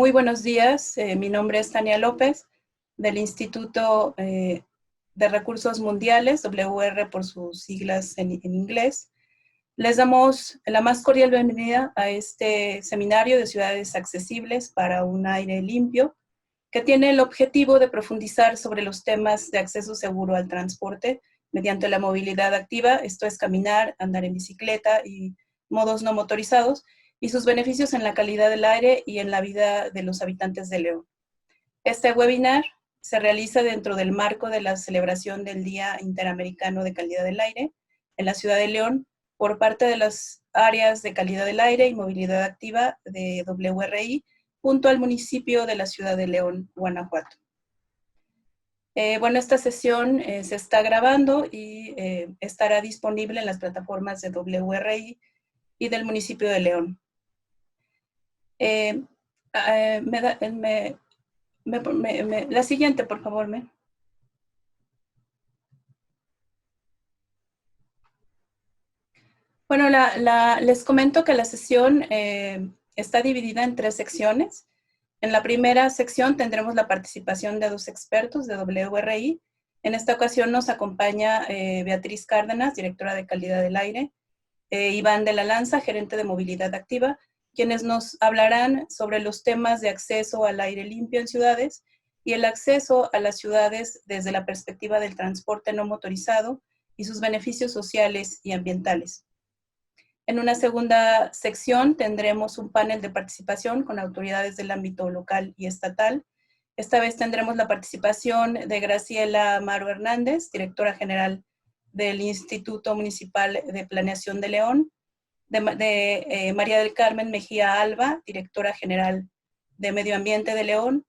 Muy buenos días, mi nombre es Tania López, del Instituto de Recursos Mundiales, WR por sus siglas en inglés. Les damos la más cordial bienvenida a este seminario de ciudades accesibles para un aire limpio, que tiene el objetivo de profundizar sobre los temas de acceso seguro al transporte mediante la movilidad activa, esto es caminar, andar en bicicleta y modos no motorizados, y sus beneficios en la calidad del aire y en la vida de los habitantes de León. Este webinar se realiza dentro del marco de la celebración del Día Interamericano de Calidad del Aire en la ciudad de León por parte de las áreas de calidad del aire y movilidad activa de WRI junto al municipio de la ciudad de León, Guanajuato. Bueno, esta sesión se está grabando y estará disponible en las plataformas de WRI y del municipio de León. La siguiente, por favor. Bueno, les comento que la sesión está dividida en 3 secciones. En la primera sección tendremos la participación de 2 expertos de WRI. En esta ocasión nos acompaña Beatriz Cárdenas, directora de calidad del aire, Iván de la Lanza, gerente de movilidad activa, quienes nos hablarán sobre los temas de acceso al aire limpio en ciudades y el acceso a las ciudades desde la perspectiva del transporte no motorizado y sus beneficios sociales y ambientales. En una segunda sección tendremos un panel de participación con autoridades del ámbito local y estatal. Esta vez tendremos la participación de Graciela Amaro Hernández, directora general del Instituto Municipal de Planeación de León, de María del Carmen Mejía Alba, directora general de Medio Ambiente de León,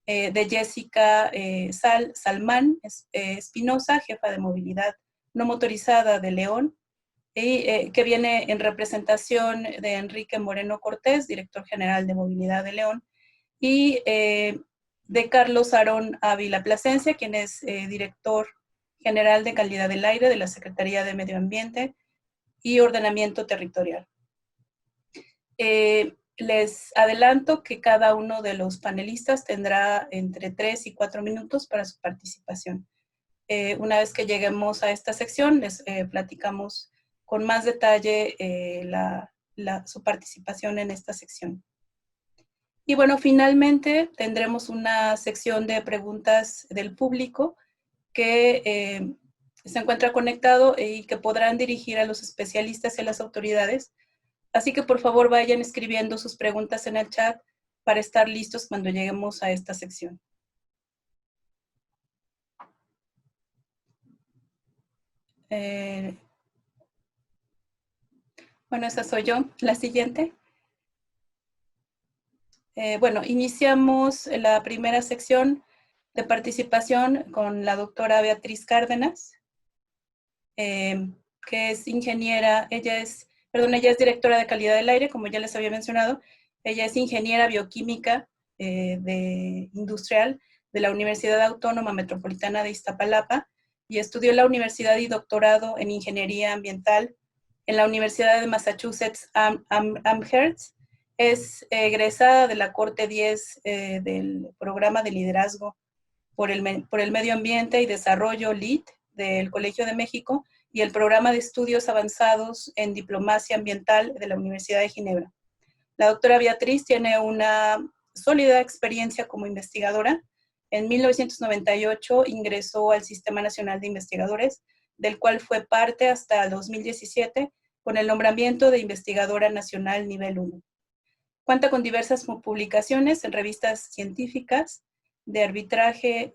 de Jessica Salmán Espinosa, jefa de movilidad no motorizada de León, y que viene en representación de Enrique Moreno Cortés, director general de movilidad de León, y de Carlos Aarón Ávila Plasencia, quien es director general de calidad del aire de la Secretaría de Medio Ambiente y Ordenamiento Territorial. Les adelanto que cada uno de los panelistas tendrá entre 3 y 4 minutos para su participación. Una vez que lleguemos a esta sección, les platicamos con más detalle su participación en esta sección. Y bueno, finalmente tendremos una sección de preguntas del público que se encuentra conectado y que podrán dirigir a los especialistas y a las autoridades. Así que por favor vayan escribiendo sus preguntas en el chat para estar listos cuando lleguemos a esta sección. Bueno, esa soy yo. La siguiente. Bueno, iniciamos la primera sección de participación con la doctora Beatriz Cárdenas, que es ingeniera, ella es directora de calidad del aire, como ya les había mencionado. Ella es ingeniera bioquímica industrial de la Universidad Autónoma Metropolitana de Iztapalapa y estudió la universidad y doctorado en ingeniería ambiental en la Universidad de Massachusetts Amherst. Es egresada de la Corte 10 del programa de liderazgo por el medio ambiente y desarrollo LEED del Colegio de México y el programa de estudios avanzados en diplomacia ambiental de la Universidad de Ginebra. La doctora Beatriz tiene una sólida experiencia como investigadora. En 1998 ingresó al Sistema Nacional de Investigadores, del cual fue parte hasta el 2017 con el nombramiento de investigadora nacional nivel 1. Cuenta con diversas publicaciones en revistas científicas de arbitraje,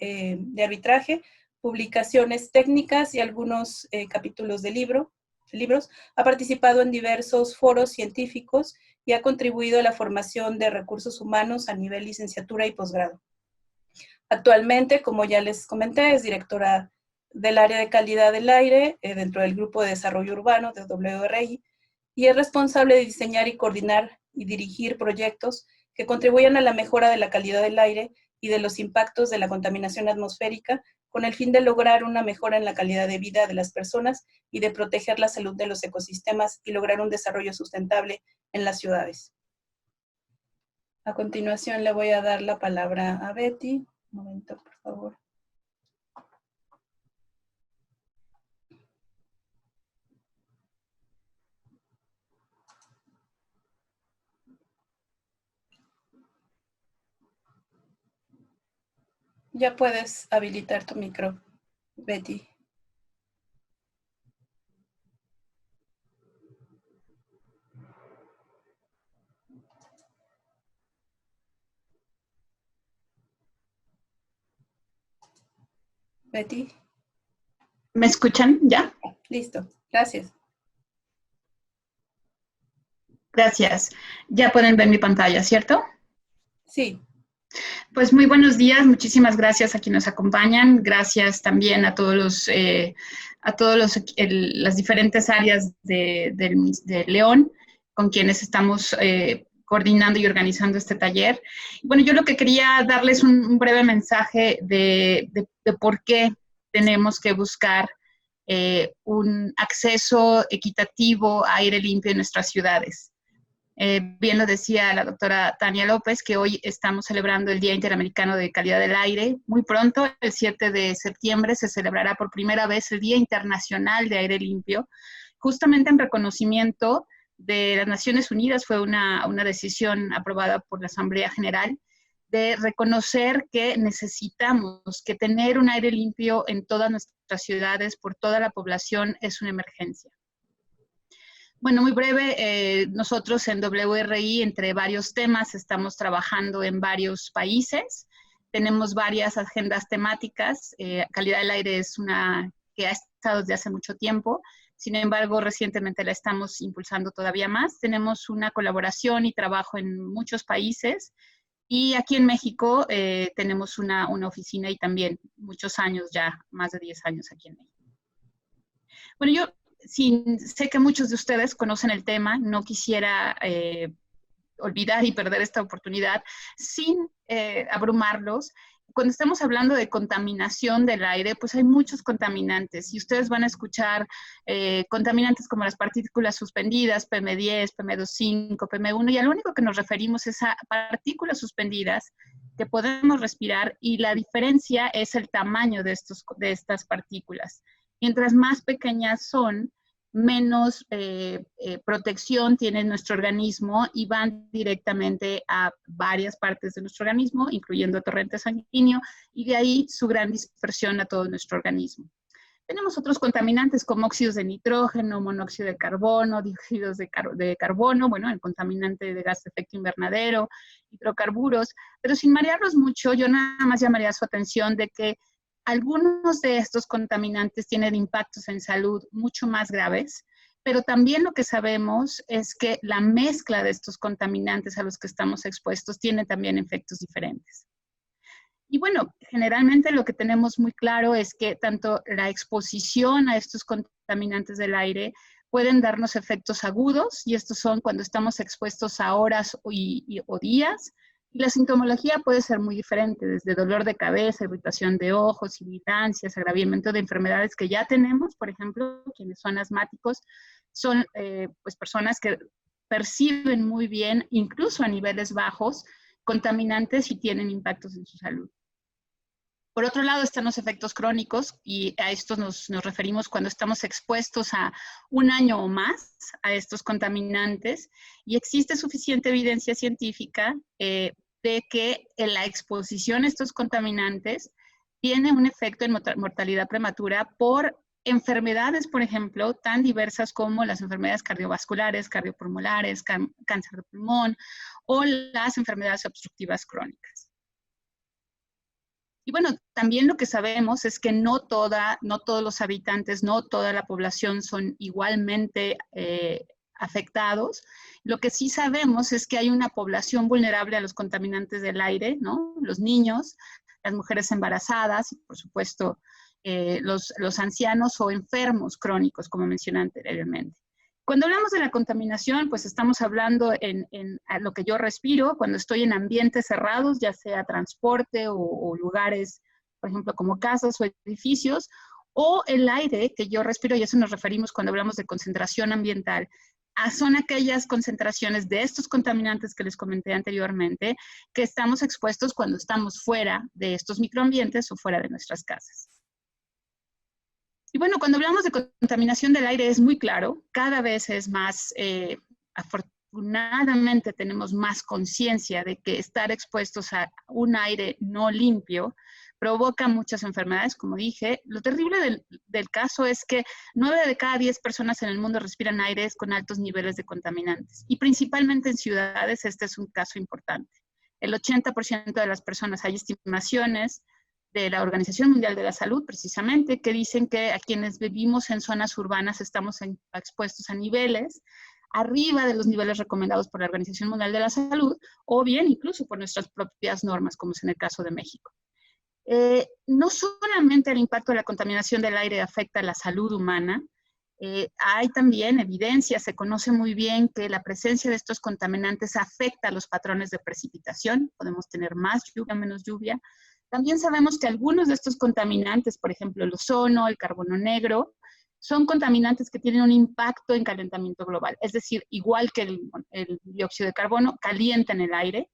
publicaciones técnicas y algunos capítulos de libros. Ha participado en diversos foros científicos y ha contribuido a la formación de recursos humanos a nivel licenciatura y posgrado. Actualmente, como ya les comenté, es directora del área de calidad del aire dentro del Grupo de Desarrollo Urbano de WRI y es responsable de diseñar y coordinar y dirigir proyectos que contribuyan a la mejora de la calidad del aire y de los impactos de la contaminación atmosférica con el fin de lograr una mejora en la calidad de vida de las personas y de proteger la salud de los ecosistemas y lograr un desarrollo sustentable en las ciudades. A continuación le voy a dar la palabra a Betty. Un momento, por favor. Ya puedes habilitar tu micro, Betty. Betty. ¿Me escuchan ya? Listo, gracias. Gracias. Ya pueden ver mi pantalla, ¿cierto? Sí. Pues muy buenos días, muchísimas gracias a quienes nos acompañan, gracias también a todos las diferentes áreas de León con quienes estamos coordinando y organizando este taller. Bueno, yo lo que quería darles un breve mensaje de por qué tenemos que buscar un acceso equitativo a aire limpio en nuestras ciudades. Bien lo decía la doctora Tania López, que hoy estamos celebrando el Día Interamericano de Calidad del Aire. Muy pronto, el 7 de septiembre, se celebrará por primera vez el Día Internacional de Aire Limpio, justamente en reconocimiento de las Naciones Unidas. Fue una decisión aprobada por la Asamblea General de reconocer que necesitamos que tener un aire limpio en todas nuestras ciudades, por toda la población, es una emergencia. Bueno, muy breve, nosotros en WRI, entre varios temas, estamos trabajando en varios países. Tenemos varias agendas temáticas. Calidad del aire es una que ha estado desde hace mucho tiempo. Sin embargo, recientemente la estamos impulsando todavía más. Tenemos una colaboración y trabajo en muchos países. Y aquí en México tenemos una oficina y también muchos años ya, más de 10 años aquí en México. Bueno, yo sé que muchos de ustedes conocen el tema, no quisiera olvidar y perder esta oportunidad sin abrumarlos. Cuando estamos hablando de contaminación del aire, pues hay muchos contaminantes y ustedes van a escuchar contaminantes como las partículas suspendidas, PM10, PM2.5, PM1, y al único que nos referimos es a partículas suspendidas que podemos respirar, y la diferencia es el tamaño de estas partículas. Mientras más pequeñas son, menos protección tiene nuestro organismo y van directamente a varias partes de nuestro organismo, incluyendo torrente sanguíneo, y de ahí su gran dispersión a todo nuestro organismo. Tenemos otros contaminantes como óxidos de nitrógeno, monóxido de carbono, dióxidos de carbono, bueno, el contaminante de gas de efecto invernadero, hidrocarburos, pero sin marearlos mucho, yo nada más llamaría su atención de que algunos de estos contaminantes tienen impactos en salud mucho más graves, pero también lo que sabemos es que la mezcla de estos contaminantes a los que estamos expuestos tiene también efectos diferentes. Y bueno, generalmente lo que tenemos muy claro es que tanto la exposición a estos contaminantes del aire pueden darnos efectos agudos, y estos son cuando estamos expuestos a horas o días. Y la sintomología puede ser muy diferente, desde dolor de cabeza, irritación de ojos, irritancias, agravamiento de enfermedades que ya tenemos. Por ejemplo, quienes son asmáticos son pues personas que perciben muy bien, incluso a niveles bajos, contaminantes y tienen impactos en su salud. Por otro lado están los efectos crónicos, y a estos nos referimos cuando estamos expuestos a un año o más a estos contaminantes, y existe suficiente evidencia científica de que la exposición a estos contaminantes tiene un efecto en mortalidad prematura por enfermedades, por ejemplo, tan diversas como las enfermedades cardiovasculares, cardiopulmonares, cáncer de pulmón o las enfermedades obstructivas crónicas. Y bueno, también lo que sabemos es que no todos los habitantes, no toda la población son igualmente afectados. Lo que sí sabemos es que hay una población vulnerable a los contaminantes del aire, ¿no? Los niños, las mujeres embarazadas y, por supuesto, los ancianos o enfermos crónicos, como mencioné anteriormente. Cuando hablamos de la contaminación, pues estamos hablando en lo que yo respiro cuando estoy en ambientes cerrados, ya sea transporte o lugares, por ejemplo, como casas o edificios, o el aire que yo respiro, y a eso nos referimos cuando hablamos de concentración ambiental. son aquellas concentraciones de estos contaminantes que les comenté anteriormente, que estamos expuestos cuando estamos fuera de estos microambientes o fuera de nuestras casas. Y bueno, cuando hablamos de contaminación del aire es muy claro, cada vez es más, afortunadamente tenemos más conciencia de que estar expuestos a un aire no limpio provoca muchas enfermedades, como dije. Lo terrible del caso es que 9 de cada 10 personas en el mundo respiran aires con altos niveles de contaminantes. Y principalmente en ciudades, este es un caso importante. El 80% de las personas, hay estimaciones de la Organización Mundial de la Salud, precisamente, que dicen que a quienes vivimos en zonas urbanas estamos expuestos a niveles arriba de los niveles recomendados por la Organización Mundial de la Salud, o bien incluso por nuestras propias normas, como es en el caso de México. No solamente el impacto de la contaminación del aire afecta a la salud humana, hay también evidencia, se conoce muy bien que la presencia de estos contaminantes afecta a los patrones de precipitación, podemos tener más lluvia, menos lluvia. También sabemos que algunos de estos contaminantes, por ejemplo el ozono, el carbono negro, son contaminantes que tienen un impacto en calentamiento global, es decir, igual que el dióxido de carbono, calientan el aire.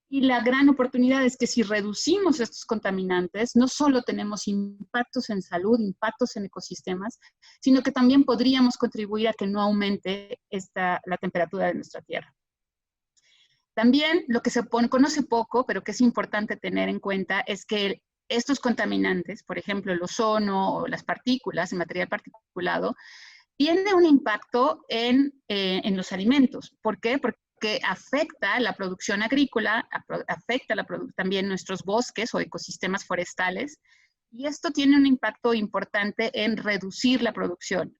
Y la gran oportunidad es que si reducimos estos contaminantes, no solo tenemos impactos en salud, impactos en ecosistemas, sino que también podríamos contribuir a que no aumente la temperatura de nuestra Tierra. También lo que se conoce poco, pero que es importante tener en cuenta, es que estos contaminantes, por ejemplo el ozono o las partículas, el material particulado, tiene un impacto en los alimentos. ¿Por qué? Porque afecta la producción agrícola, afecta también nuestros bosques o ecosistemas forestales, y esto tiene un impacto importante en reducir la producción.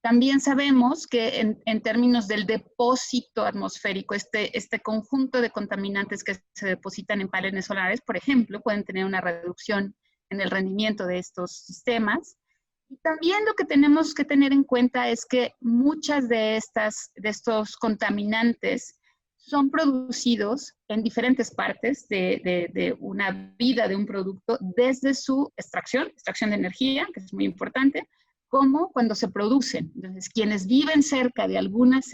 También sabemos que en términos del depósito atmosférico, este conjunto de contaminantes que se depositan en paneles solares, por ejemplo, pueden tener una reducción en el rendimiento de estos sistemas. Y también lo que tenemos que tener en cuenta es que muchas de estos contaminantes son producidos en diferentes partes de una vida de un producto, desde su extracción de energía, que es muy importante, como cuando se producen. Entonces, quienes viven cerca de algunas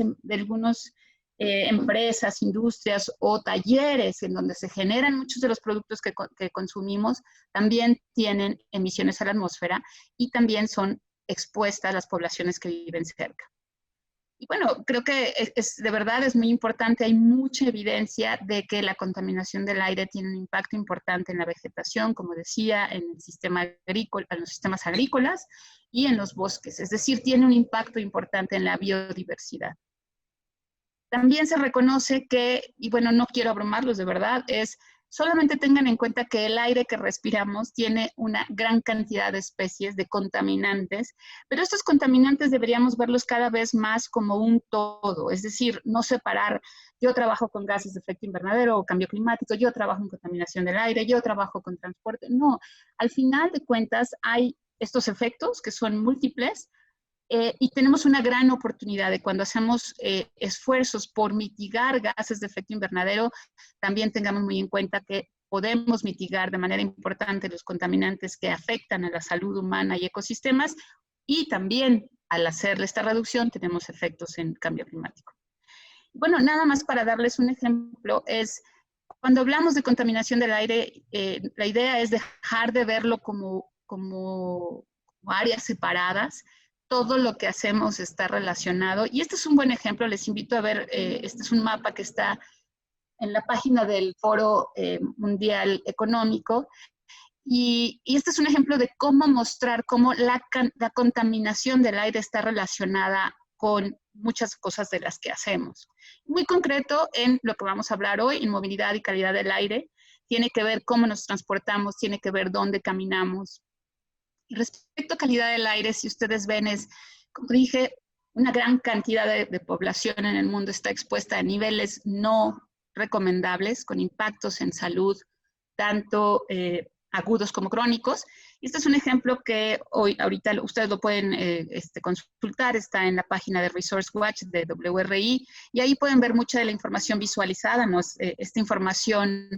empresas, industrias o talleres en donde se generan muchos de los productos que consumimos, también tienen emisiones a la atmósfera y también son expuestas las poblaciones que viven cerca. Y bueno, creo que de verdad es muy importante, hay mucha evidencia de que la contaminación del aire tiene un impacto importante en la vegetación, como decía, en el sistema agrícola, en los sistemas agrícolas y en los bosques, es decir, tiene un impacto importante en la biodiversidad. También se reconoce que, y bueno, no quiero abrumarlos de verdad, solamente tengan en cuenta que el aire que respiramos tiene una gran cantidad de especies de contaminantes, pero estos contaminantes deberíamos verlos cada vez más como un todo, es decir, no separar, yo trabajo con gases de efecto invernadero o cambio climático, yo trabajo en contaminación del aire, yo trabajo con transporte, no, al final de cuentas hay estos efectos que son múltiples, y tenemos una gran oportunidad de cuando hacemos esfuerzos por mitigar gases de efecto invernadero, también tengamos muy en cuenta que podemos mitigar de manera importante los contaminantes que afectan a la salud humana y ecosistemas, y también al hacer esta reducción tenemos efectos en cambio climático. Bueno, nada más para darles un ejemplo, cuando hablamos de contaminación del aire, la idea es dejar de verlo como áreas separadas. Todo lo que hacemos está relacionado. Y este es un buen ejemplo, les invito a ver, este es un mapa que está en la página del Foro Mundial Económico, y este es un ejemplo de cómo mostrar cómo la contaminación del aire está relacionada con muchas cosas de las que hacemos. Muy concreto en lo que vamos a hablar hoy, en movilidad y calidad del aire, tiene que ver cómo nos transportamos, tiene que ver dónde caminamos. Y respecto a calidad del aire, si ustedes ven, como dije, una gran cantidad de población en el mundo está expuesta a niveles no recomendables, con impactos en salud, tanto agudos como crónicos. Y este es un ejemplo que ahorita ustedes lo pueden consultar, está en la página de Resource Watch de WRI, y ahí pueden ver mucha de la información visualizada, ¿no? Esta información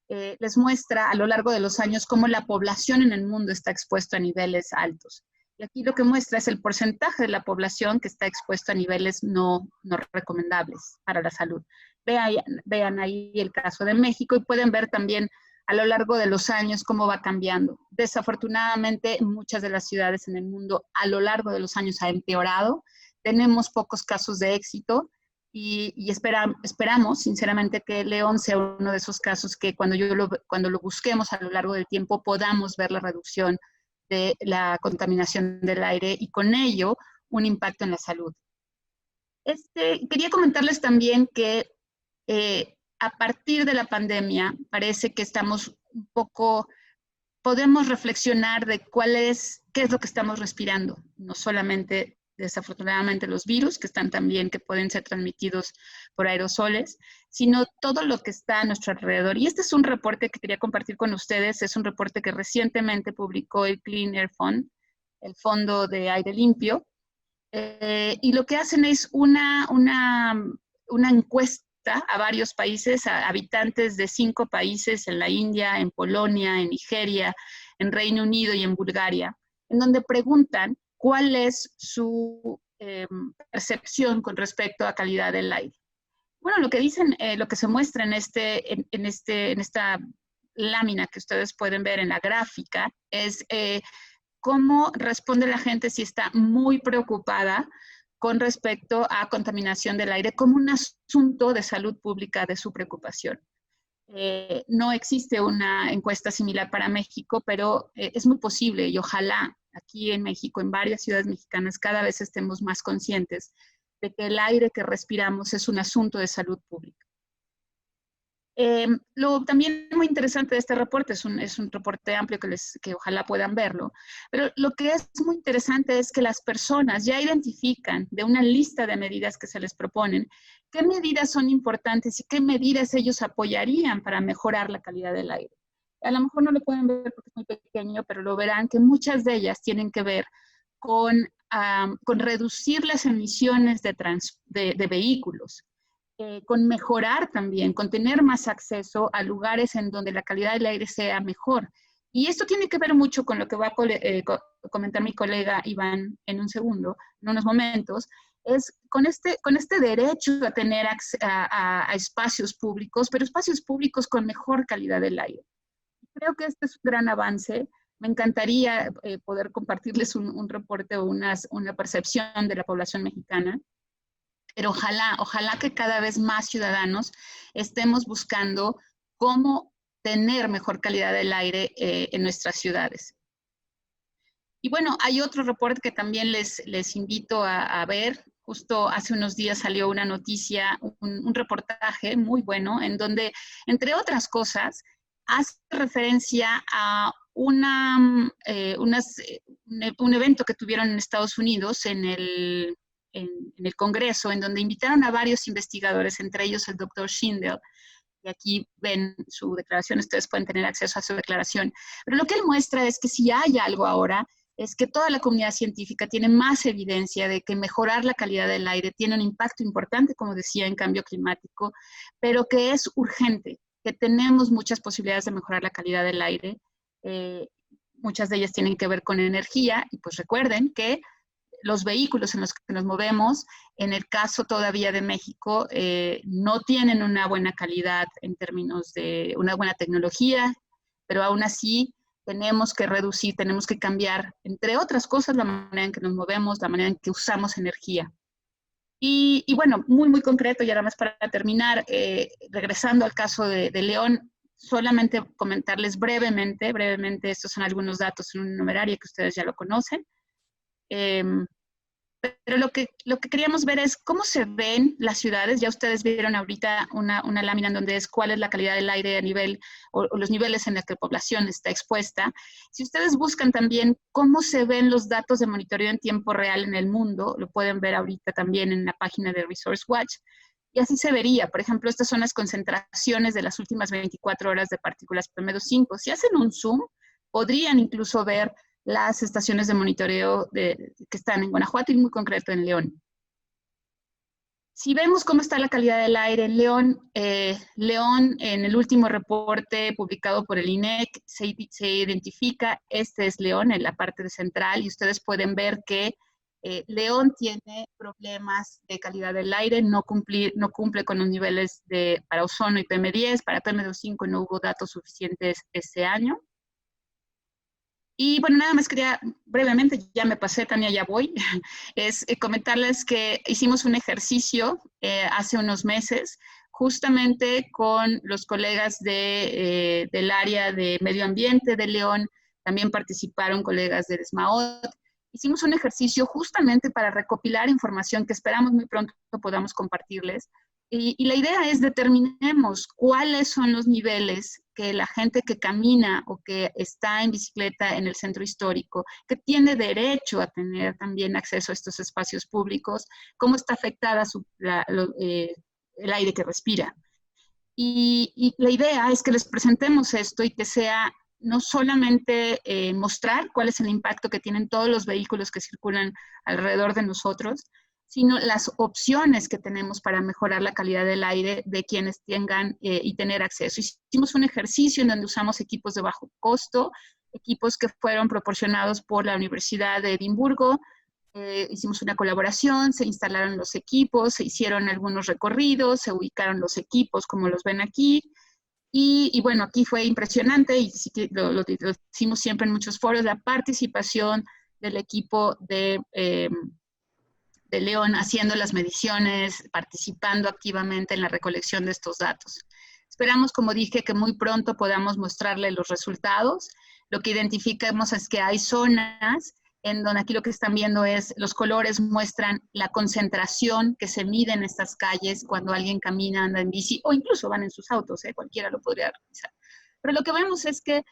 les muestra a lo largo de los años cómo la población en el mundo está expuesta a niveles altos. Y aquí lo que muestra es el porcentaje de la población que está expuesto a niveles no recomendables para la salud. Vean ahí el caso de México y pueden ver también a lo largo de los años cómo va cambiando. Desafortunadamente, muchas de las ciudades en el mundo a lo largo de los años ha empeorado. Tenemos pocos casos de éxito y esperamos, sinceramente, que León sea uno de esos casos que cuando lo busquemos a lo largo del tiempo podamos ver la reducción de la contaminación del aire y con ello un impacto en la salud. Quería comentarles también que a partir de la pandemia parece que estamos un poco, podemos reflexionar de qué es lo que estamos respirando, no solamente desafortunadamente los virus que están también, que pueden ser transmitidos por aerosoles, sino todo lo que está a nuestro alrededor. Y este es un reporte que quería compartir con ustedes, es un reporte que recientemente publicó el Clean Air Fund, el Fondo de Aire Limpio, y lo que hacen es una encuesta a varios países, a habitantes de 5 países, en la India, en Polonia, en Nigeria, en Reino Unido y en Bulgaria, en donde preguntan cuál es su percepción con respecto a calidad del aire. Bueno, lo que dicen, lo que se muestra en esta lámina que ustedes pueden ver en la gráfica es cómo responde la gente si está muy preocupada con respecto a contaminación del aire como un asunto de salud pública de su preocupación. No existe una encuesta similar para México, pero es muy posible y ojalá aquí en México, en varias ciudades mexicanas, cada vez estemos más conscientes de que el aire que respiramos es un asunto de salud pública. Lo también muy interesante de este reporte, es un reporte amplio que ojalá puedan verlo, pero lo que es muy interesante es que las personas ya identifican de una lista de medidas que se les proponen qué medidas son importantes y qué medidas ellos apoyarían para mejorar la calidad del aire. A lo mejor no lo pueden ver porque es muy pequeño, pero lo verán que muchas de ellas tienen que ver con reducir las emisiones de vehículos. Con mejorar también, con tener más acceso a lugares en donde la calidad del aire sea mejor. Y esto tiene que ver mucho con lo que va a comentar mi colega Iván en unos momentos, es con este derecho a tener a espacios públicos, pero espacios públicos con mejor calidad del aire. Creo que este es un gran avance. Me encantaría poder compartirles un reporte o una percepción de la población mexicana. Pero ojalá que cada vez más ciudadanos estemos buscando cómo tener mejor calidad del aire en nuestras ciudades. Y bueno, hay otro reporte que también les invito a ver. Justo hace unos días salió una noticia, un reportaje muy bueno, en donde, entre otras cosas, hace referencia a un evento que tuvieron en Estados Unidos en el Congreso, en donde invitaron a varios investigadores, entre ellos el doctor Schindel, y aquí ven su declaración, ustedes pueden tener acceso a su declaración, pero lo que él muestra es que si hay algo ahora, es que toda la comunidad científica tiene más evidencia de que mejorar la calidad del aire tiene un impacto importante, como decía, en cambio climático, pero que es urgente, que tenemos muchas posibilidades de mejorar la calidad del aire, muchas de ellas tienen que ver con energía, y pues recuerden que los vehículos en los que nos movemos, en el caso todavía de México, no tienen una buena calidad en términos de una buena tecnología, pero aún así tenemos que reducir, tenemos que cambiar, entre otras cosas, la manera en que nos movemos, la manera en que usamos energía. Y bueno, muy concreto, y ahora más para terminar, regresando al caso de León, solamente comentarles brevemente, estos son algunos datos en un numerario que ustedes ya lo conocen. Pero lo que queríamos ver es cómo se ven las ciudades. Ya ustedes vieron ahorita una lámina en donde es cuál es la calidad del aire a nivel, o los niveles en los que la población está expuesta. Si ustedes buscan también cómo se ven los datos de monitoreo en tiempo real en el mundo, lo pueden ver ahorita también en la página de Resource Watch. Y así se vería, por ejemplo, estas son las concentraciones de las últimas 24 horas de partículas PM2.5. Si hacen un zoom, podrían incluso ver las estaciones de monitoreo que están en Guanajuato y muy concreto en León. Si vemos cómo está la calidad del aire en León, León en el último reporte publicado por el INEC se identifica, este es León en la parte central, y ustedes pueden ver que León tiene problemas de calidad del aire, no cumple con los niveles para ozono y PM10, para PM2.5 no hubo datos suficientes este año. Y bueno, nada más quería brevemente, ya me pasé, Tania, ya voy, es comentarles que hicimos un ejercicio hace unos meses, justamente con los colegas del área de medio ambiente de León, también participaron colegas del SMAOT. Hicimos un ejercicio justamente para recopilar información que esperamos muy pronto podamos compartirles. Y la idea es determinemos cuáles son los niveles que la gente que camina o que está en bicicleta en el centro histórico, que tiene derecho a tener también acceso a estos espacios públicos, cómo está afectada el aire que respira. Y la idea es que les presentemos esto y que sea no solamente mostrar cuál es el impacto que tienen todos los vehículos que circulan alrededor de nosotros, sino las opciones que tenemos para mejorar la calidad del aire de quienes tengan y tener acceso. Hicimos un ejercicio en donde usamos equipos de bajo costo, equipos que fueron proporcionados por la Universidad de Edimburgo. Hicimos una colaboración, se instalaron los equipos, se hicieron algunos recorridos, se ubicaron los equipos como los ven aquí. Y bueno, aquí fue impresionante y lo hicimos siempre en muchos foros, la participación del equipo de León haciendo las mediciones, participando activamente en la recolección de estos datos. Esperamos, como dije, que muy pronto podamos mostrarle los resultados. Lo que identificamos es que hay zonas en donde aquí lo que están viendo es los colores muestran la concentración que se mide en estas calles cuando alguien camina, anda en bici o incluso van en sus autos, cualquiera lo podría realizar. Pero lo que vemos es que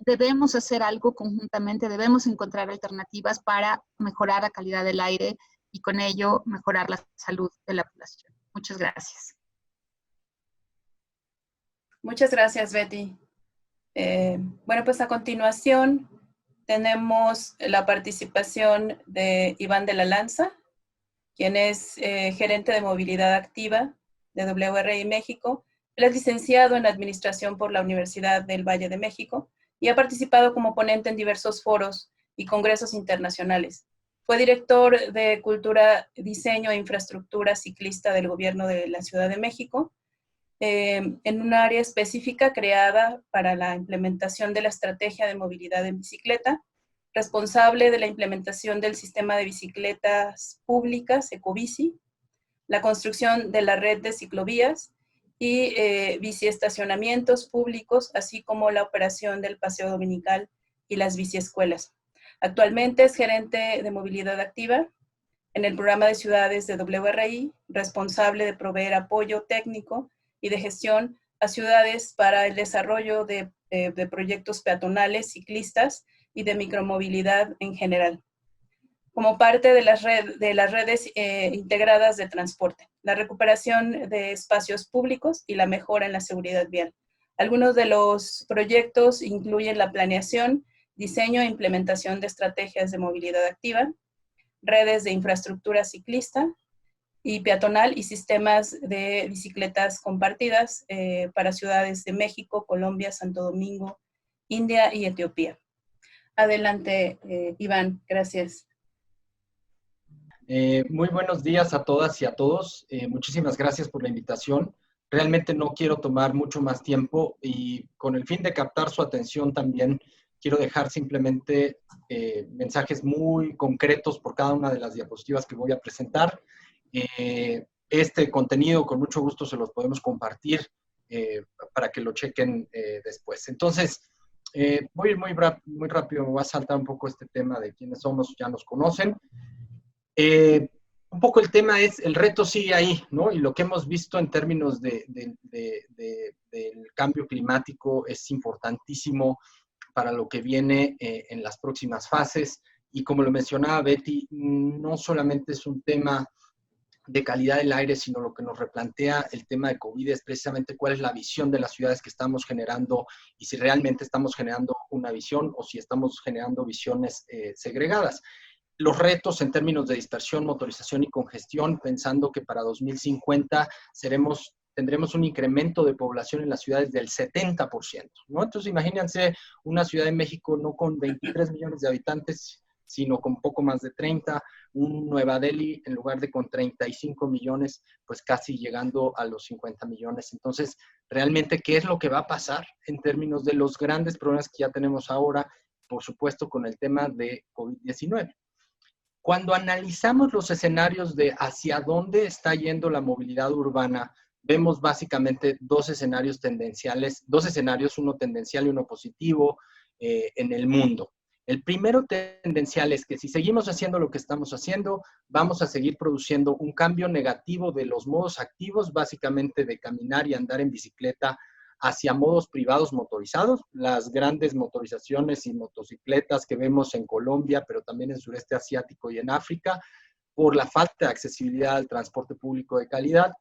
debemos hacer algo conjuntamente, debemos encontrar alternativas para mejorar la calidad del aire y con ello mejorar la salud de la población. Muchas gracias. Muchas gracias, Betty. Bueno, pues a continuación tenemos la participación de Iván de la Lanza, quien es gerente de movilidad activa de WRI México. Él es licenciado en Administración por la Universidad del Valle de México y ha participado como ponente en diversos foros y congresos internacionales. Fue director de Cultura, Diseño e Infraestructura Ciclista del Gobierno de la Ciudad de México, en un área específica creada para la implementación de la estrategia de movilidad en bicicleta, responsable de la implementación del sistema de bicicletas públicas, Ecobici, la construcción de la red de ciclovías y biciestacionamientos públicos, así como la operación del paseo dominical y las biciescuelas. Actualmente es gerente de movilidad activa en el programa de ciudades de WRI, responsable de proveer apoyo técnico y de gestión a ciudades para el desarrollo de proyectos peatonales, ciclistas y de micromovilidad en general, como parte de las redes integradas de transporte, la recuperación de espacios públicos y la mejora en la seguridad vial. Algunos de los proyectos incluyen la planeación, diseño e implementación de estrategias de movilidad activa, redes de infraestructura ciclista y peatonal y sistemas de bicicletas compartidas para ciudades de México, Colombia, Santo Domingo, India y Etiopía. Adelante, Iván, gracias. Muy buenos días a todas y a todos. Muchísimas gracias por la invitación. Realmente no quiero tomar mucho más tiempo y con el fin de captar su atención también quiero dejar simplemente mensajes muy concretos por cada una de las diapositivas que voy a presentar. Este contenido con mucho gusto se los podemos compartir para que lo chequen después. Entonces, voy a ir muy rápido, me voy a saltar un poco este tema de quiénes somos, ya nos conocen. Un poco el tema es, el reto sigue ahí, ¿no? Y lo que hemos visto en términos del cambio climático es importantísimo para lo que viene en las próximas fases. Y como lo mencionaba Betty, no solamente es un tema de calidad del aire, sino lo que nos replantea el tema de COVID es precisamente cuál es la visión de las ciudades que estamos generando y si realmente estamos generando una visión o si estamos generando visiones segregadas. Los retos en términos de dispersión, motorización y congestión, pensando que para 2050 tendremos un incremento de población en las ciudades del 70%, ¿no? Entonces, imagínense una Ciudad de México no con 23 millones de habitantes, sino con poco más de 30, un Nueva Delhi en lugar de con 35 millones, pues casi llegando a los 50 millones. Entonces, realmente, ¿qué es lo que va a pasar en términos de los grandes problemas que ya tenemos ahora, por supuesto, con el tema de COVID-19? Cuando analizamos los escenarios de hacia dónde está yendo la movilidad urbana, vemos básicamente dos escenarios tendenciales, uno tendencial y uno positivo en el mundo. El primero tendencial es que si seguimos haciendo lo que estamos haciendo, vamos a seguir produciendo un cambio negativo de los modos activos, básicamente de caminar y andar en bicicleta, hacia modos privados motorizados, las grandes motorizaciones y motocicletas que vemos en Colombia, pero también en sureste asiático y en África, por la falta de accesibilidad al transporte público de calidad,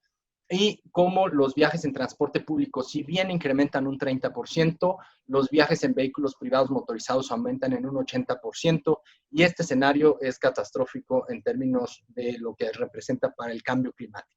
y cómo los viajes en transporte público, si bien incrementan un 30%, los viajes en vehículos privados motorizados aumentan en un 80%, y este escenario es catastrófico en términos de lo que representa para el cambio climático.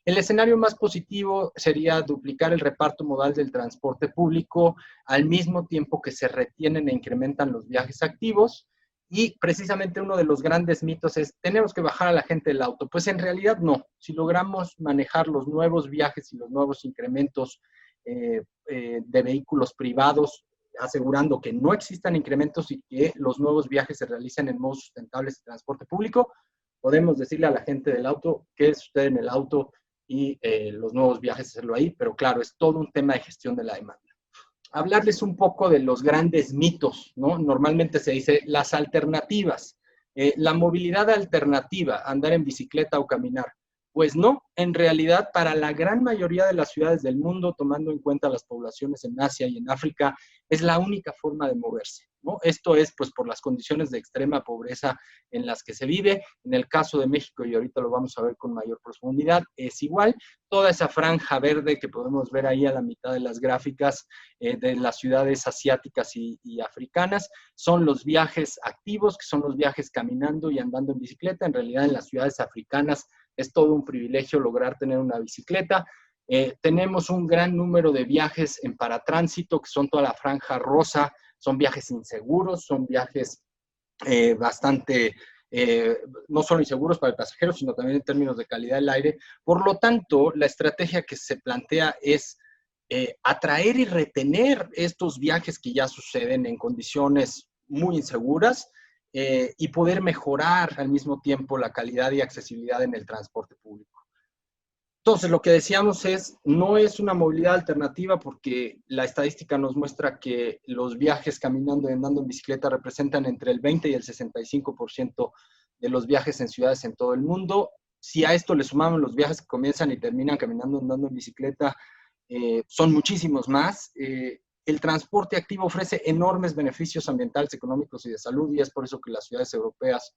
El escenario más positivo sería duplicar el reparto modal del transporte público al mismo tiempo que se retienen e incrementan los viajes activos. Y precisamente uno de los grandes mitos es, ¿tenemos que bajar a la gente del auto? Pues en realidad no. Si logramos manejar los nuevos viajes y los nuevos incrementos de vehículos privados, asegurando que no existan incrementos y que los nuevos viajes se realicen en modos sustentables de transporte público, podemos decirle a la gente del auto que es usted en el auto y los nuevos viajes hacerlo ahí, pero claro, es todo un tema de gestión de la demanda. Hablarles un poco de los grandes mitos, ¿no? Normalmente se dice las alternativas, la movilidad alternativa, andar en bicicleta o caminar. Pues no, en realidad para la gran mayoría de las ciudades del mundo, tomando en cuenta las poblaciones en Asia y en África, es la única forma de moverse, ¿no? Esto es pues por las condiciones de extrema pobreza en las que se vive. En el caso de México, y ahorita lo vamos a ver con mayor profundidad, es igual. Toda esa franja verde que podemos ver ahí a la mitad de las gráficas de las ciudades asiáticas y africanas, son los viajes activos, que son los viajes caminando y andando en bicicleta. En realidad en las ciudades africanas es todo un privilegio lograr tener una bicicleta. Tenemos un gran número de viajes en paratránsito, que son toda la franja rosa, son viajes inseguros, son viajes bastante, no solo inseguros para el pasajero, sino también en términos de calidad del aire. Por lo tanto, la estrategia que se plantea es atraer y retener estos viajes que ya suceden en condiciones muy inseguras, y poder mejorar al mismo tiempo la calidad y accesibilidad en el transporte público. Entonces, lo que decíamos es, no es una movilidad alternativa porque la estadística nos muestra que los viajes caminando y andando en bicicleta representan entre el 20 y el 65% de los viajes en ciudades en todo el mundo. Si a esto le sumamos los viajes que comienzan y terminan caminando y andando en bicicleta, son muchísimos más. El transporte activo ofrece enormes beneficios ambientales, económicos y de salud, y es por eso que las ciudades europeas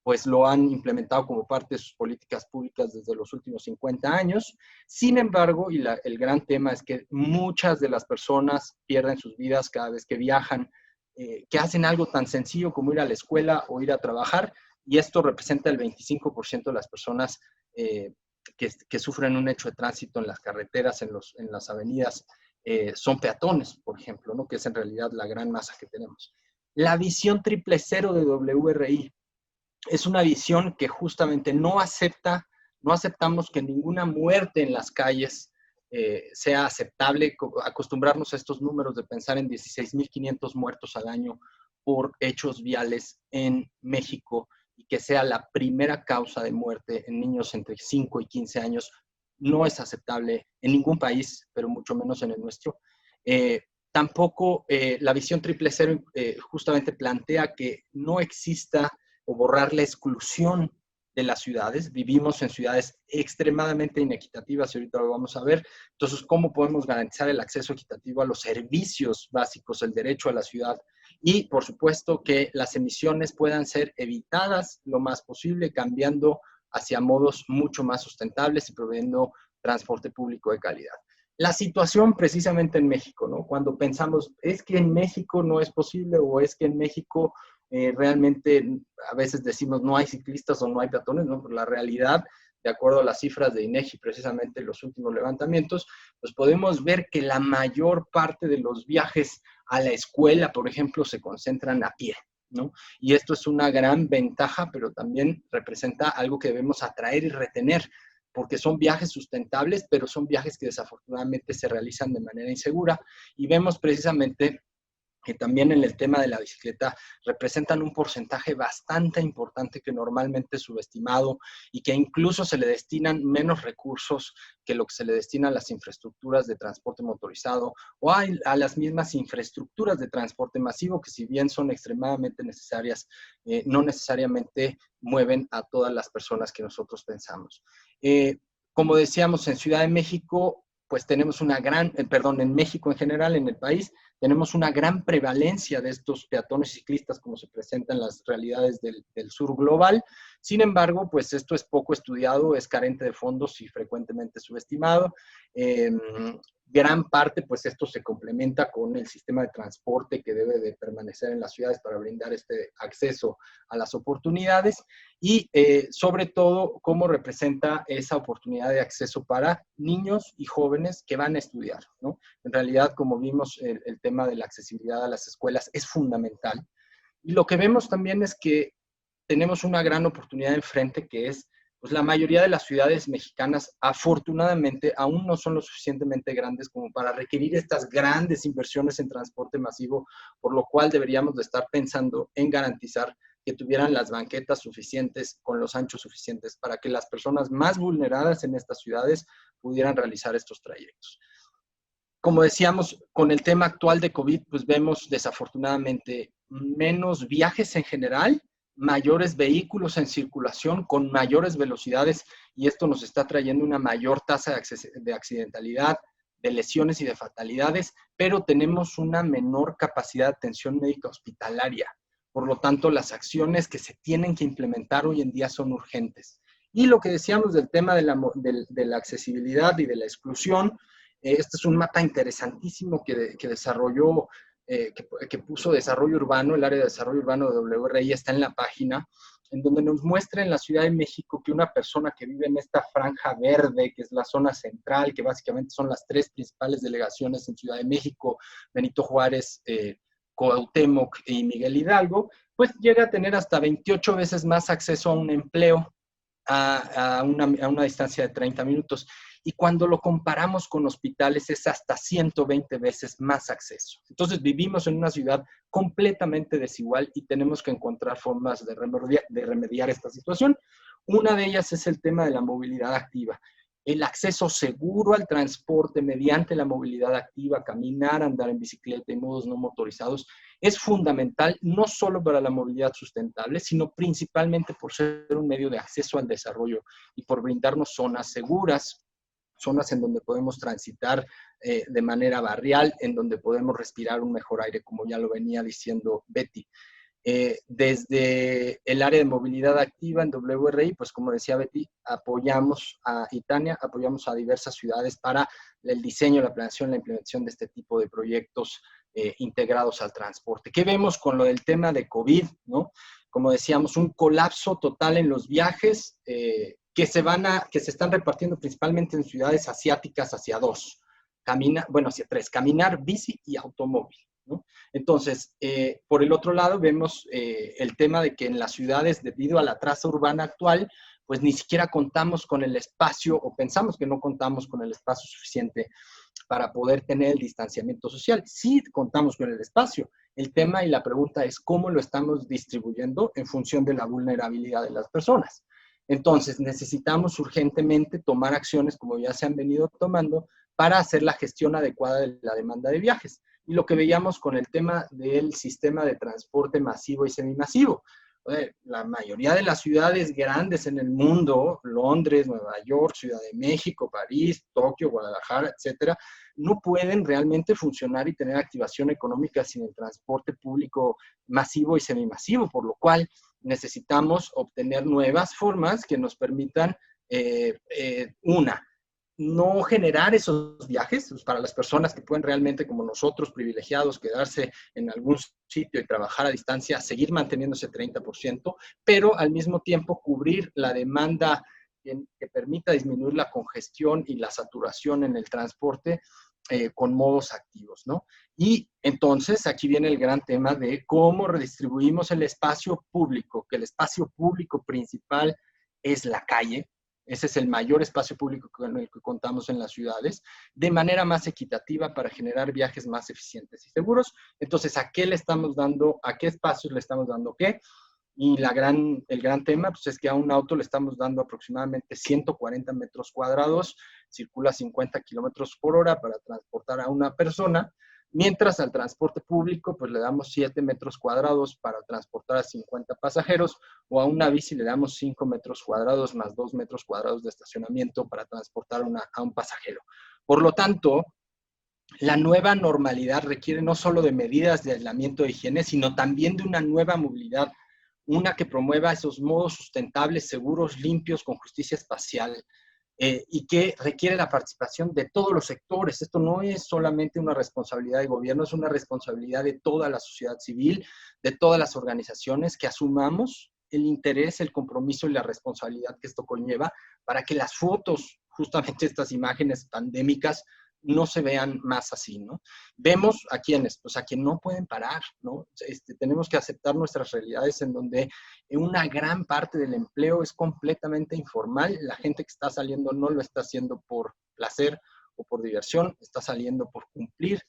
pues lo han implementado como parte de sus políticas públicas desde los últimos 50 años. Sin embargo, y el gran tema es que muchas de las personas pierden sus vidas cada vez que viajan, que hacen algo tan sencillo como ir a la escuela o ir a trabajar, y esto representa el 25% de las personas que sufren un hecho de tránsito en las carreteras, en las avenidas, son peatones, por ejemplo, ¿no? Que es en realidad la gran masa que tenemos. La visión 000 de WRI es una visión que justamente no aceptamos que ninguna muerte en las calles sea aceptable, acostumbrarnos a estos números de pensar en 16.500 muertos al año por hechos viales en México y que sea la primera causa de muerte en niños entre 5 y 15 años, no es aceptable en ningún país, pero mucho menos en el nuestro. Tampoco la visión 000 justamente plantea que no exista o borrar la exclusión de las ciudades. Vivimos en ciudades extremadamente inequitativas y ahorita lo vamos a ver. Entonces, ¿cómo podemos garantizar el acceso equitativo a los servicios básicos, el derecho a la ciudad? Y, por supuesto, que las emisiones puedan ser evitadas lo más posible, cambiando hacia modos mucho más sustentables y proveyendo transporte público de calidad. La situación precisamente en México, ¿no? Cuando pensamos, es que en México no es posible o es que en México Realmente a veces decimos no hay ciclistas o no hay peatones, ¿no? Pero la realidad, de acuerdo a las cifras de INEGI, precisamente los últimos levantamientos, pues podemos ver que la mayor parte de los viajes a la escuela, por ejemplo, se concentran a pie, ¿no? Y esto es una gran ventaja, pero también representa algo que debemos atraer y retener, porque son viajes sustentables, pero son viajes que desafortunadamente se realizan de manera insegura, y vemos precisamente que también en el tema de la bicicleta representan un porcentaje bastante importante que normalmente es subestimado y que incluso se le destinan menos recursos que lo que se le destina a las infraestructuras de transporte motorizado o a las mismas infraestructuras de transporte masivo, que si bien son extremadamente necesarias, no necesariamente mueven a todas las personas que nosotros pensamos. Como decíamos, en Ciudad de México, pues tenemos una gran, en México en general, en el país, tenemos una gran prevalencia de estos peatones ciclistas como se presentan las realidades del sur global. Sin embargo, pues esto es poco estudiado, es carente de fondos y frecuentemente subestimado. Gran parte, pues esto se complementa con el sistema de transporte que debe de permanecer en las ciudades para brindar este acceso a las oportunidades y sobre todo cómo representa esa oportunidad de acceso para niños y jóvenes que van a estudiar, ¿no? En realidad, como vimos, el tema de la accesibilidad a las escuelas es fundamental. Y lo que vemos también es que tenemos una gran oportunidad enfrente, que es, pues la mayoría de las ciudades mexicanas, afortunadamente, aún no son lo suficientemente grandes como para requerir estas grandes inversiones en transporte masivo, por lo cual deberíamos de estar pensando en garantizar que tuvieran las banquetas suficientes, con los anchos suficientes, para que las personas más vulneradas en estas ciudades pudieran realizar estos trayectos. Como decíamos, con el tema actual de COVID, pues vemos desafortunadamente menos viajes en general, mayores vehículos en circulación con mayores velocidades, y esto nos está trayendo una mayor tasa de accidentalidad, de lesiones y de fatalidades, pero tenemos una menor capacidad de atención médica hospitalaria. Por lo tanto, las acciones que se tienen que implementar hoy en día son urgentes. Y lo que decíamos del tema de la accesibilidad y de la exclusión, este es un mapa interesantísimo que desarrolló, que puso Desarrollo Urbano, el área de Desarrollo Urbano de WRI está en la página, en donde nos muestra en la Ciudad de México que una persona que vive en esta franja verde, que es la zona central, que básicamente son las tres principales delegaciones en Ciudad de México, Benito Juárez, Cuauhtémoc y Miguel Hidalgo, pues llega a tener hasta 28 veces más acceso a un empleo a una distancia de 30 minutos. Y cuando lo comparamos con hospitales es hasta 120 veces más acceso. Entonces vivimos en una ciudad completamente desigual y tenemos que encontrar formas de remediar esta situación. Una de ellas es el tema de la movilidad activa. El acceso seguro al transporte mediante la movilidad activa, caminar, andar en bicicleta y modos no motorizados, es fundamental no solo para la movilidad sustentable, sino principalmente por ser un medio de acceso al desarrollo y por brindarnos zonas seguras, zonas en donde podemos transitar de manera barrial, en donde podemos respirar un mejor aire, como ya lo venía diciendo Betty. Desde el área de movilidad activa en WRI, pues como decía Betty, apoyamos a Itania, apoyamos a diversas ciudades para el diseño, la planeación, la implementación de este tipo de proyectos integrados al transporte. ¿Qué vemos con lo del tema de COVID, ¿no? Como decíamos, un colapso total en los viajes que se están repartiendo principalmente en ciudades asiáticas hacia dos. Hacia tres, caminar, bici y automóvil, ¿no? Entonces, por el otro lado, vemos el tema de que en las ciudades, debido a la traza urbana actual, pues ni siquiera contamos con el espacio, o pensamos que no contamos con el espacio suficiente para poder tener el distanciamiento social. Sí contamos con el espacio. El tema y la pregunta es cómo lo estamos distribuyendo en función de la vulnerabilidad de las personas. Entonces, necesitamos urgentemente tomar acciones, como ya se han venido tomando, para hacer la gestión adecuada de la demanda de viajes. Y lo que veíamos con el tema del sistema de transporte masivo y semimasivo. La mayoría de las ciudades grandes en el mundo, Londres, Nueva York, Ciudad de México, París, Tokio, Guadalajara, etcétera, no pueden realmente funcionar y tener activación económica sin el transporte público masivo y semimasivo, por lo cual necesitamos obtener nuevas formas que nos permitan, no generar esos viajes pues, para las personas que pueden realmente, como nosotros, privilegiados, quedarse en algún sitio y trabajar a distancia, seguir manteniendo ese 30%, pero al mismo tiempo cubrir la demanda que permita disminuir la congestión y la saturación en el transporte con modos activos, ¿no? Y entonces aquí viene el gran tema de cómo redistribuimos el espacio público, que el espacio público principal es la calle. Ese es el mayor espacio público con el que contamos en las ciudades, de manera más equitativa para generar viajes más eficientes y seguros. Entonces, ¿a qué le estamos dando, a qué espacios le estamos dando qué? Y el gran tema pues, es que a un auto le estamos dando aproximadamente 140 metros cuadrados, circula 50 kilómetros por hora para transportar a una persona, mientras al transporte público pues le damos 7 metros cuadrados para transportar a 50 pasajeros, o a una bici le damos 5 metros cuadrados más 2 metros cuadrados de estacionamiento para transportar a un pasajero. Por lo tanto, la nueva normalidad requiere no solo de medidas de aislamiento de higiene, sino también de una nueva movilidad, una que promueva esos modos sustentables, seguros, limpios, con justicia espacial, y que requiere la participación de todos los sectores. Esto no es solamente una responsabilidad de gobierno, es una responsabilidad de toda la sociedad civil, de todas las organizaciones, que asumamos el interés, el compromiso y la responsabilidad que esto conlleva para que las fotos, justamente estas imágenes pandémicas, no se vean más así, ¿no? Vemos a quienes, pues a quien no pueden parar, ¿no? Tenemos que aceptar nuestras realidades en donde una gran parte del empleo es completamente informal. La gente que está saliendo no lo está haciendo por placer o por diversión, está saliendo por cumplir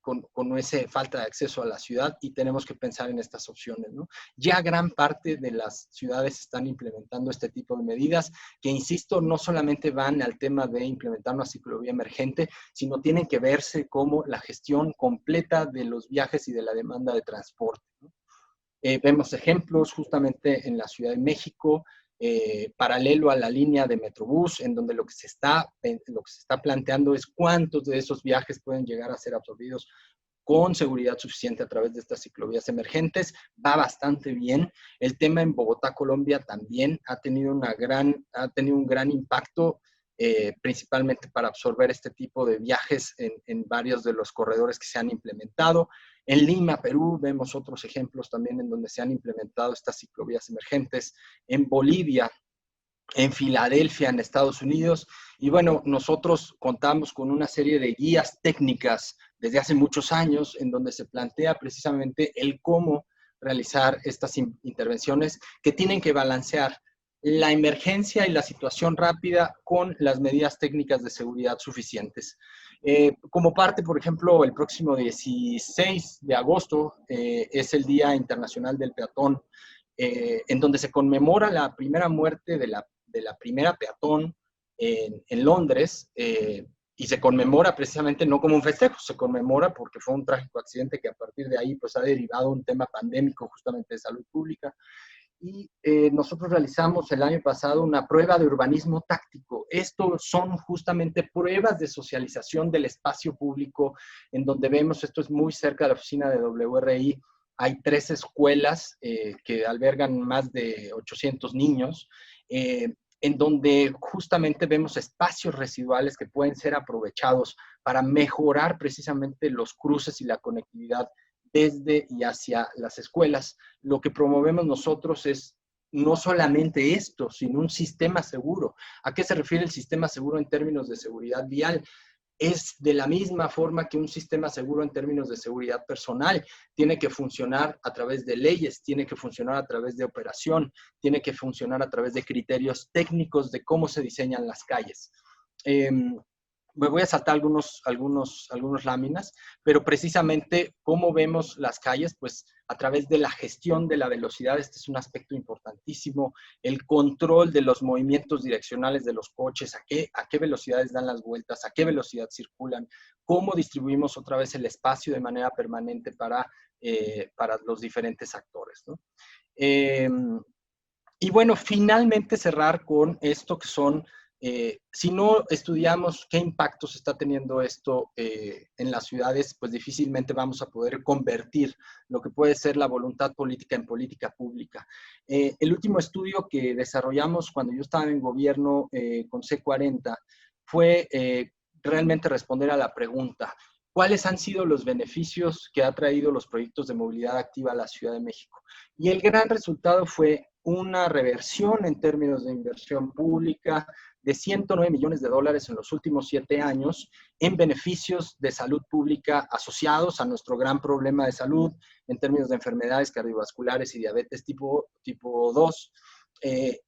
con esa falta de acceso a la ciudad, y tenemos que pensar en estas opciones, ¿no? Ya gran parte de las ciudades están implementando este tipo de medidas que, insisto, no solamente van al tema de implementar una ciclovía emergente, sino tienen que verse como la gestión completa de los viajes y de la demanda de transporte, ¿no? Vemos ejemplos justamente en la Ciudad de México, paralelo a la línea de Metrobús, en donde lo que se está planteando es cuántos de esos viajes pueden llegar a ser absorbidos con seguridad suficiente a través de estas ciclovías emergentes. Va bastante bien. El tema en Bogotá, Colombia, también ha tenido un gran impacto, principalmente para absorber este tipo de viajes en varios de los corredores que se han implementado. En Lima, Perú, vemos otros ejemplos también en donde se han implementado estas ciclovías emergentes. En Bolivia, en Filadelfia, en Estados Unidos. Y bueno, nosotros contamos con una serie de guías técnicas desde hace muchos años en donde se plantea precisamente el cómo realizar estas intervenciones que tienen que balancear la emergencia y la situación rápida con las medidas técnicas de seguridad suficientes. Como parte, por ejemplo, el próximo 16 de agosto es el Día Internacional del Peatón, en donde se conmemora la primera muerte de la primera peatón en Londres, y se conmemora precisamente no como un festejo, se conmemora porque fue un trágico accidente que a partir de ahí pues ha derivado un tema pandémico justamente de salud pública. Y nosotros realizamos el año pasado una prueba de urbanismo táctico. Esto son justamente pruebas de socialización del espacio público, en donde vemos, esto es muy cerca de la oficina de WRI, hay 3 escuelas que albergan más de 800 niños, en donde justamente vemos espacios residuales que pueden ser aprovechados para mejorar precisamente los cruces y la conectividad desde y hacia las escuelas. Lo que promovemos nosotros es no solamente esto, sino un sistema seguro. ¿A qué se refiere el sistema seguro en términos de seguridad vial? Es de la misma forma que un sistema seguro en términos de seguridad personal. Tiene que funcionar a través de leyes, tiene que funcionar a través de operación, tiene que funcionar a través de criterios técnicos de cómo se diseñan las calles. Me voy a saltar algunos láminas, pero precisamente cómo vemos las calles, pues a través de la gestión de la velocidad. Este es un aspecto importantísimo, el control de los movimientos direccionales de los coches, a qué velocidades dan las vueltas, a qué velocidad circulan, cómo distribuimos otra vez el espacio de manera permanente para los diferentes actores, ¿no? Y bueno, finalmente cerrar con esto que son, si no estudiamos qué impactos está teniendo esto en las ciudades, pues difícilmente vamos a poder convertir lo que puede ser la voluntad política en política pública. El último estudio que desarrollamos cuando yo estaba en gobierno con C40 fue realmente responder a la pregunta: ¿cuáles han sido los beneficios que ha traído los proyectos de movilidad activa a la Ciudad de México? Y el gran resultado fue una reversión en términos de inversión pública de 109 millones de dólares en los últimos 7 años en beneficios de salud pública asociados a nuestro gran problema de salud en términos de enfermedades cardiovasculares y diabetes tipo 2,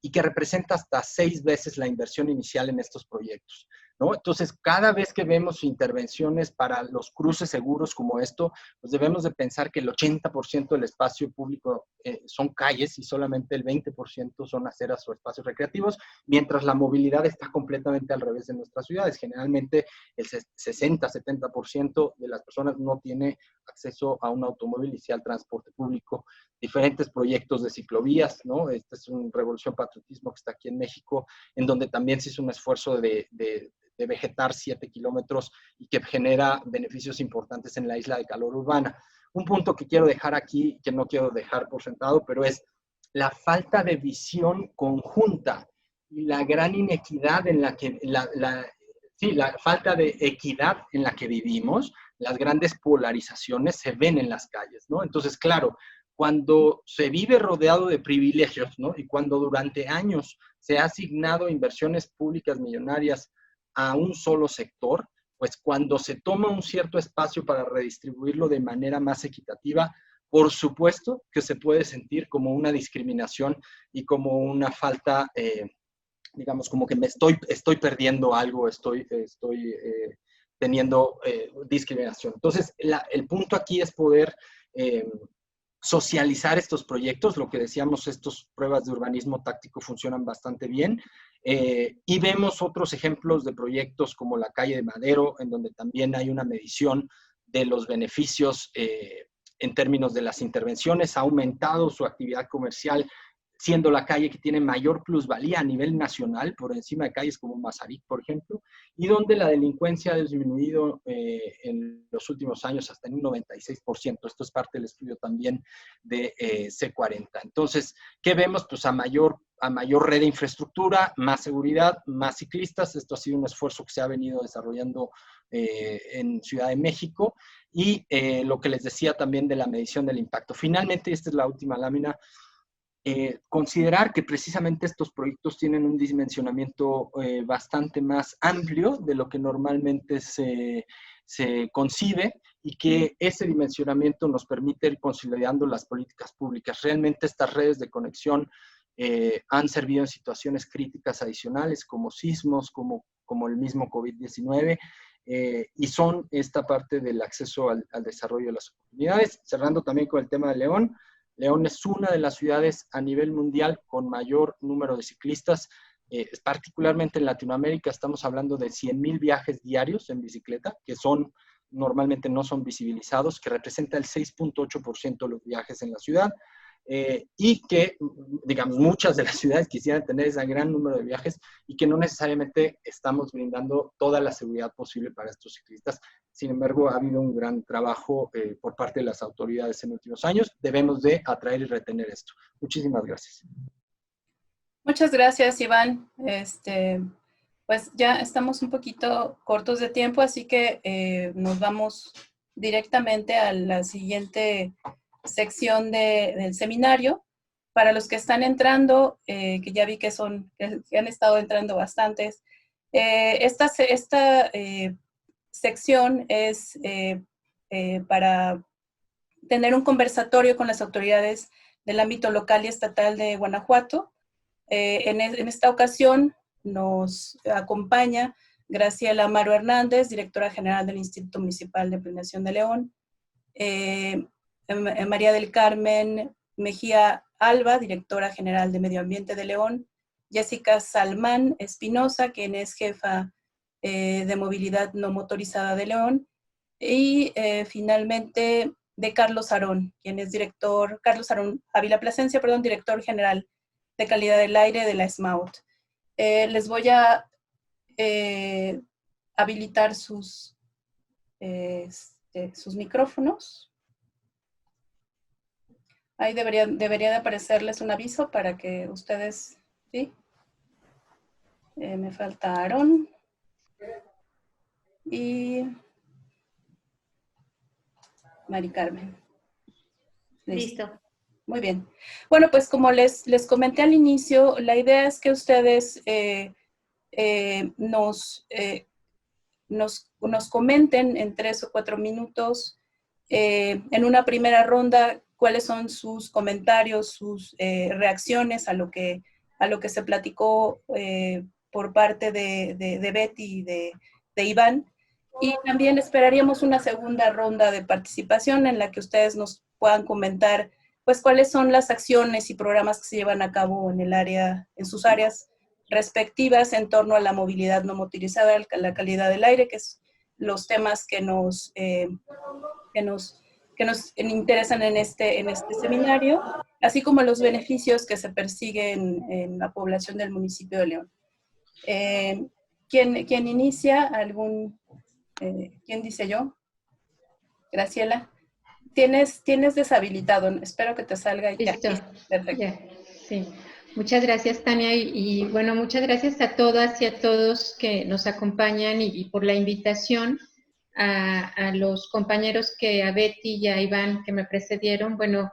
y que representa hasta 6 veces la inversión inicial en estos proyectos, ¿no? Entonces, cada vez que vemos intervenciones para los cruces seguros como esto, pues debemos de pensar que el 80% del espacio público son calles y solamente el 20% son aceras o espacios recreativos, mientras la movilidad está completamente al revés de nuestras ciudades. Generalmente el 60-70% de las personas no tiene acceso a un automóvil y sí al transporte público. Diferentes proyectos de ciclovías, ¿no? Este es un Revolución Patriotismo que está aquí en México, en donde también se hizo un esfuerzo de vegetar 7 kilómetros y que genera beneficios importantes en la isla de calor urbana. Un punto que quiero dejar aquí, que no quiero dejar por sentado, pero es la falta de visión conjunta y la gran inequidad en la que, la falta de equidad en la que vivimos, las grandes polarizaciones se ven en las calles, ¿no? Entonces, claro, cuando se vive rodeado de privilegios, ¿no? Y cuando durante años se ha asignado inversiones públicas millonarias a un solo sector, pues cuando se toma un cierto espacio para redistribuirlo de manera más equitativa, por supuesto que se puede sentir como una discriminación y como una falta, digamos, como que me estoy perdiendo algo, estoy teniendo discriminación. Entonces, el punto aquí es poder socializar estos proyectos. Lo que decíamos, estas pruebas de urbanismo táctico funcionan bastante bien. Y vemos otros ejemplos de proyectos como la calle de Madero, en donde también hay una medición de los beneficios en términos de las intervenciones. Ha aumentado su actividad comercial, siendo la calle que tiene mayor plusvalía a nivel nacional, por encima de calles como Mazarik, por ejemplo, y donde la delincuencia ha disminuido en los últimos años hasta en un 96%. Esto es parte del estudio también de C40. Entonces, ¿qué vemos? Pues a mayor red de infraestructura, más seguridad, más ciclistas. Esto ha sido un esfuerzo que se ha venido desarrollando en Ciudad de México. Y lo que les decía también de la medición del impacto. Finalmente, esta es la última lámina. Considerar que precisamente estos proyectos tienen un dimensionamiento bastante más amplio de lo que normalmente se concibe, y que ese dimensionamiento nos permite ir consolidando las políticas públicas. Realmente estas redes de conexión han servido en situaciones críticas adicionales como sismos, como el mismo COVID-19, y son esta parte del acceso al desarrollo de las oportunidades. Cerrando también con el tema de León. León es una de las ciudades a nivel mundial con mayor número de ciclistas, particularmente en Latinoamérica. Estamos hablando de 100,000 viajes diarios en bicicleta, que normalmente no son visibilizados, que representa el 6.8% de los viajes en la ciudad, y que, digamos, muchas de las ciudades quisieran tener ese gran número de viajes y que no necesariamente estamos brindando toda la seguridad posible para estos ciclistas. Sin embargo, ha habido un gran trabajo por parte de las autoridades en últimos años. Debemos de atraer y retener esto. Muchísimas gracias. Muchas gracias, Iván. Pues ya estamos un poquito cortos de tiempo, así que nos vamos directamente a la siguiente sección del seminario. Para los que están entrando, que ya vi que han estado entrando bastantes, esta sección es para tener un conversatorio con las autoridades del ámbito local y estatal de Guanajuato. En esta ocasión nos acompaña Graciela Amaro Hernández, directora general del Instituto Municipal de Planeación de León, María del Carmen Mejía Alba, directora general de Medio Ambiente de León, Jessica Salmán Espinosa, quien es jefa de movilidad no motorizada de León, y finalmente de Carlos Arón, quien es Carlos Arón Ávila Plasencia, director general de calidad del aire de la SMAUT. Les voy a habilitar sus micrófonos. Ahí debería de aparecerles un aviso para que ustedes, ¿sí? Me falta Aarón. Y Mari Carmen. Listo. Muy bien. Bueno, pues como les comenté al inicio, la idea es que ustedes nos comenten en 3 o 4 minutos en una primera ronda cuáles son sus comentarios, sus reacciones a lo que se platicó por parte de Betty y de Iván. Y también esperaríamos una segunda ronda de participación en la que ustedes nos puedan comentar pues cuáles son las acciones y programas que se llevan a cabo en sus áreas respectivas en torno a la movilidad no motorizada, la calidad del aire, que es los temas que nos interesan en este seminario, así como los beneficios que se persiguen en la población del municipio de León. ¿Quién inicia? ¿Quién dice yo? Graciela. Tienes deshabilitado, espero que te salga ya. Listo. Perfecto. Ya, sí. Muchas gracias, Tania, y bueno, muchas gracias a todas y a todos que nos acompañan y por la invitación, a los compañeros a Betty y a Iván que me precedieron. Bueno,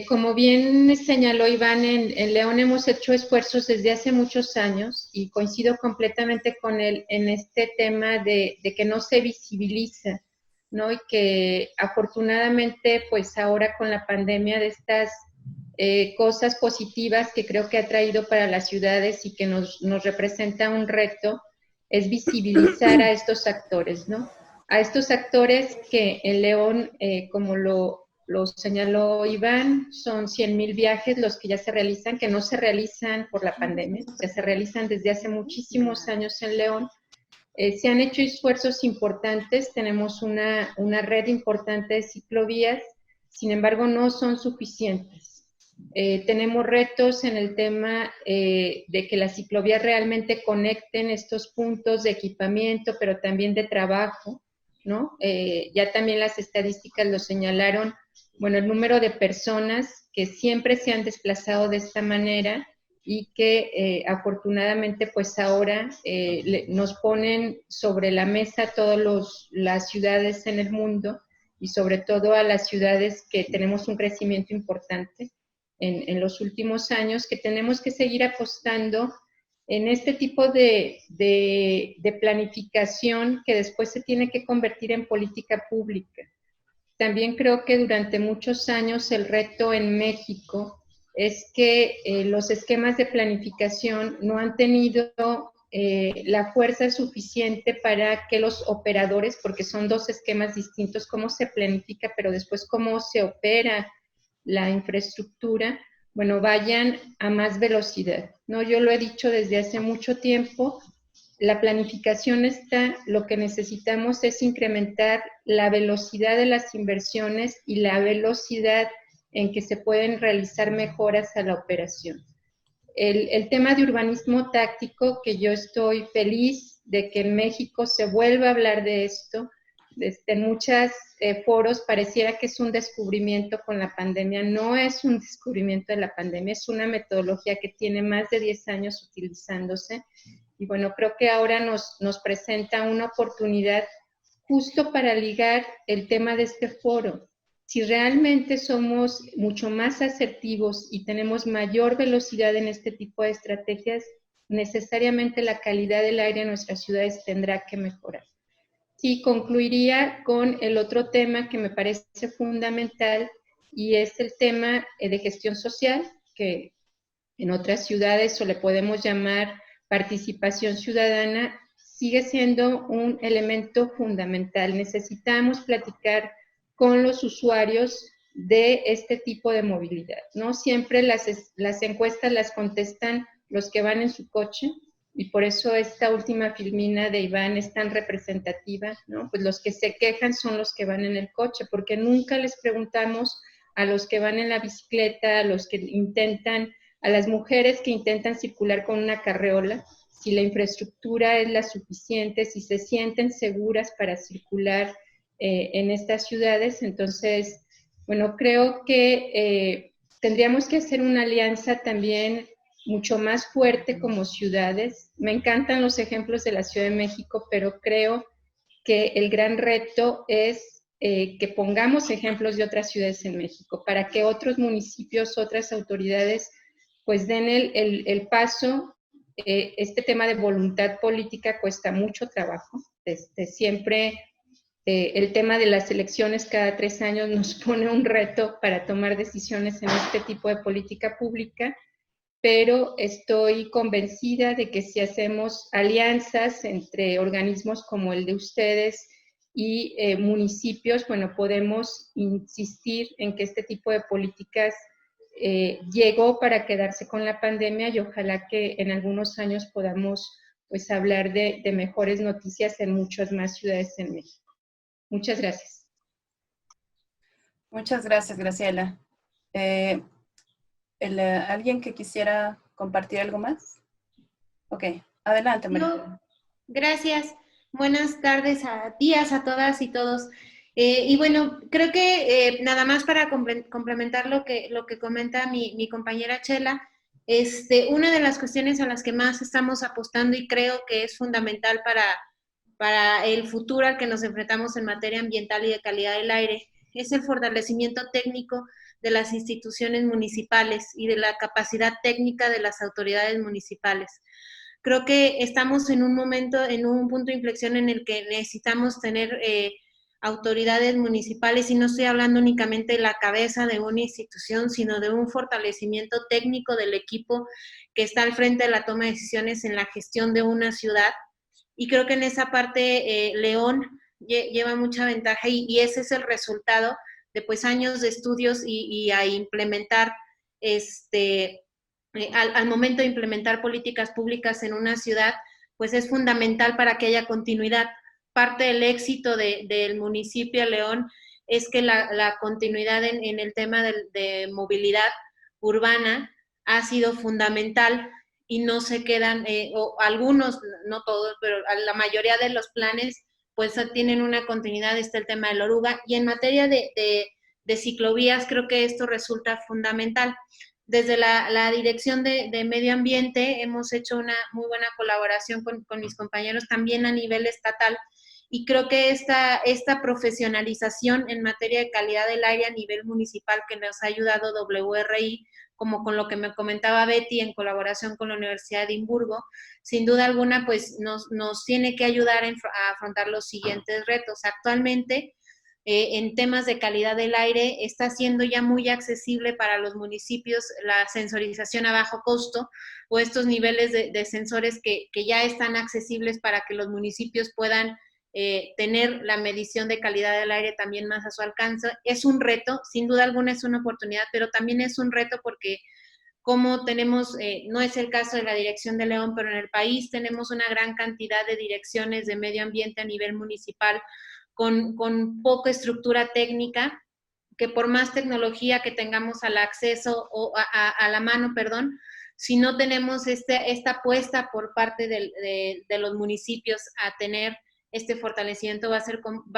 como bien señaló Iván, en León hemos hecho esfuerzos desde hace muchos años y coincido completamente con él en este tema de que no se visibiliza, ¿no? Y que afortunadamente, pues ahora con la pandemia, de estas cosas positivas que creo que ha traído para las ciudades y que nos representa un reto, es visibilizar a estos actores, ¿no? A estos actores que en León, como lo señaló Iván, son 100,000 viajes los que ya se realizan, que no se realizan por la pandemia, ya se realizan desde hace muchísimos años en León. Se han hecho esfuerzos importantes, tenemos una red importante de ciclovías, sin embargo no son suficientes. Tenemos retos en el tema de que las ciclovías realmente conecten estos puntos de equipamiento, pero también de trabajo, ¿no? Ya también las estadísticas lo señalaron, bueno, el número de personas que siempre se han desplazado de esta manera y que afortunadamente pues ahora nos ponen sobre la mesa todas las ciudades en el mundo y sobre todo a las ciudades que tenemos un crecimiento importante en los últimos años, que tenemos que seguir apostando en este tipo de planificación que después se tiene que convertir en política pública. También creo que durante muchos años el reto en México es que los esquemas de planificación no han tenido la fuerza suficiente para que los operadores, porque son dos esquemas distintos, cómo se planifica, pero después cómo se opera la infraestructura, bueno, vayan a más velocidad, ¿no? Yo lo he dicho desde hace mucho tiempo, la planificación está, lo que necesitamos es incrementar la velocidad de las inversiones y la velocidad en que se pueden realizar mejoras a la operación. El tema de urbanismo táctico, que yo estoy feliz de que en México se vuelva a hablar de esto, en muchos foros pareciera que es un descubrimiento con la pandemia. No es un descubrimiento de la pandemia, es una metodología que tiene más de 10 años utilizándose. Y bueno, creo que ahora nos presenta una oportunidad justo para ligar el tema de este foro. Si realmente somos mucho más asertivos y tenemos mayor velocidad en este tipo de estrategias, necesariamente la calidad del aire en nuestras ciudades tendrá que mejorar. Sí, concluiría con el otro tema que me parece fundamental y es el tema de gestión social, que en otras ciudades o le podemos llamar participación ciudadana, sigue siendo un elemento fundamental. Necesitamos platicar con los usuarios de este tipo de movilidad, ¿no? Siempre las encuestas las contestan los que van en su coche, y por eso esta última filmina de Iván es tan representativa, ¿no? Pues los que se quejan son los que van en el coche, porque nunca les preguntamos a los que van en la bicicleta, a los que intentan, a las mujeres que intentan circular con una carreola, si la infraestructura es la suficiente, si se sienten seguras para circular en estas ciudades. Entonces, bueno, creo que tendríamos que hacer una alianza también mucho más fuerte como ciudades. Me encantan los ejemplos de la Ciudad de México, pero creo que el gran reto es que pongamos ejemplos de otras ciudades en México, para que otros municipios, otras autoridades, pues den el paso. Este tema de voluntad política cuesta mucho trabajo. Siempre el tema de las elecciones cada 3 años nos pone un reto para tomar decisiones en este tipo de política pública, pero estoy convencida de que si hacemos alianzas entre organismos como el de ustedes y municipios, bueno, podemos insistir en que este tipo de políticas llegó para quedarse con la pandemia, y ojalá que en algunos años podamos pues hablar de mejores noticias en muchas más ciudades en México. Muchas gracias. Muchas gracias, Graciela. ¿Alguien que quisiera compartir algo más? Ok, adelante, María. Gracias. Buenas tardes, días a todas y todos. Y bueno, creo que nada más para complementar lo que comenta mi compañera Chela, una de las cuestiones a las que más estamos apostando y creo que es fundamental para el futuro al que nos enfrentamos en materia ambiental y de calidad del aire es el fortalecimiento técnico de las instituciones municipales y de la capacidad técnica de las autoridades municipales. Creo que estamos en un momento, en un punto de inflexión en el que necesitamos tener autoridades municipales, y no estoy hablando únicamente de la cabeza de una institución, sino de un fortalecimiento técnico del equipo que está al frente de la toma de decisiones en la gestión de una ciudad. Y creo que en esa parte León lleva mucha ventaja, y ese es el resultado de pues años de estudios y a implementar al momento de implementar políticas públicas en una ciudad, pues es fundamental para que haya continuidad. Parte del éxito del municipio de León es que la continuidad en el tema de movilidad urbana ha sido fundamental, y no se quedan, o algunos, no todos, pero la mayoría de los planes pues tienen una continuidad. Está el tema del oruga, y en materia de ciclovías creo que esto resulta fundamental. Desde la Dirección de Medio Ambiente hemos hecho una muy buena colaboración con mis compañeros también a nivel estatal, y creo que esta profesionalización en materia de calidad del aire a nivel municipal que nos ha ayudado WRI, como con lo que me comentaba Betty en colaboración con la Universidad de Edimburgo, sin duda alguna pues nos tiene que ayudar a afrontar los siguientes retos. Actualmente, en temas de calidad del aire, está siendo ya muy accesible para los municipios la sensorización a bajo costo, o estos niveles de sensores que ya están accesibles para que los municipios puedan tener la medición de calidad del aire también más a su alcance. Es un reto, sin duda alguna es una oportunidad, pero también es un reto porque como tenemos, no es el caso de la Dirección de León, pero en el país tenemos una gran cantidad de direcciones de medio ambiente a nivel municipal con poca estructura técnica, que por más tecnología que tengamos al acceso o a la mano, perdón, si no tenemos esta apuesta por parte de los municipios a tener este fortalecimiento, va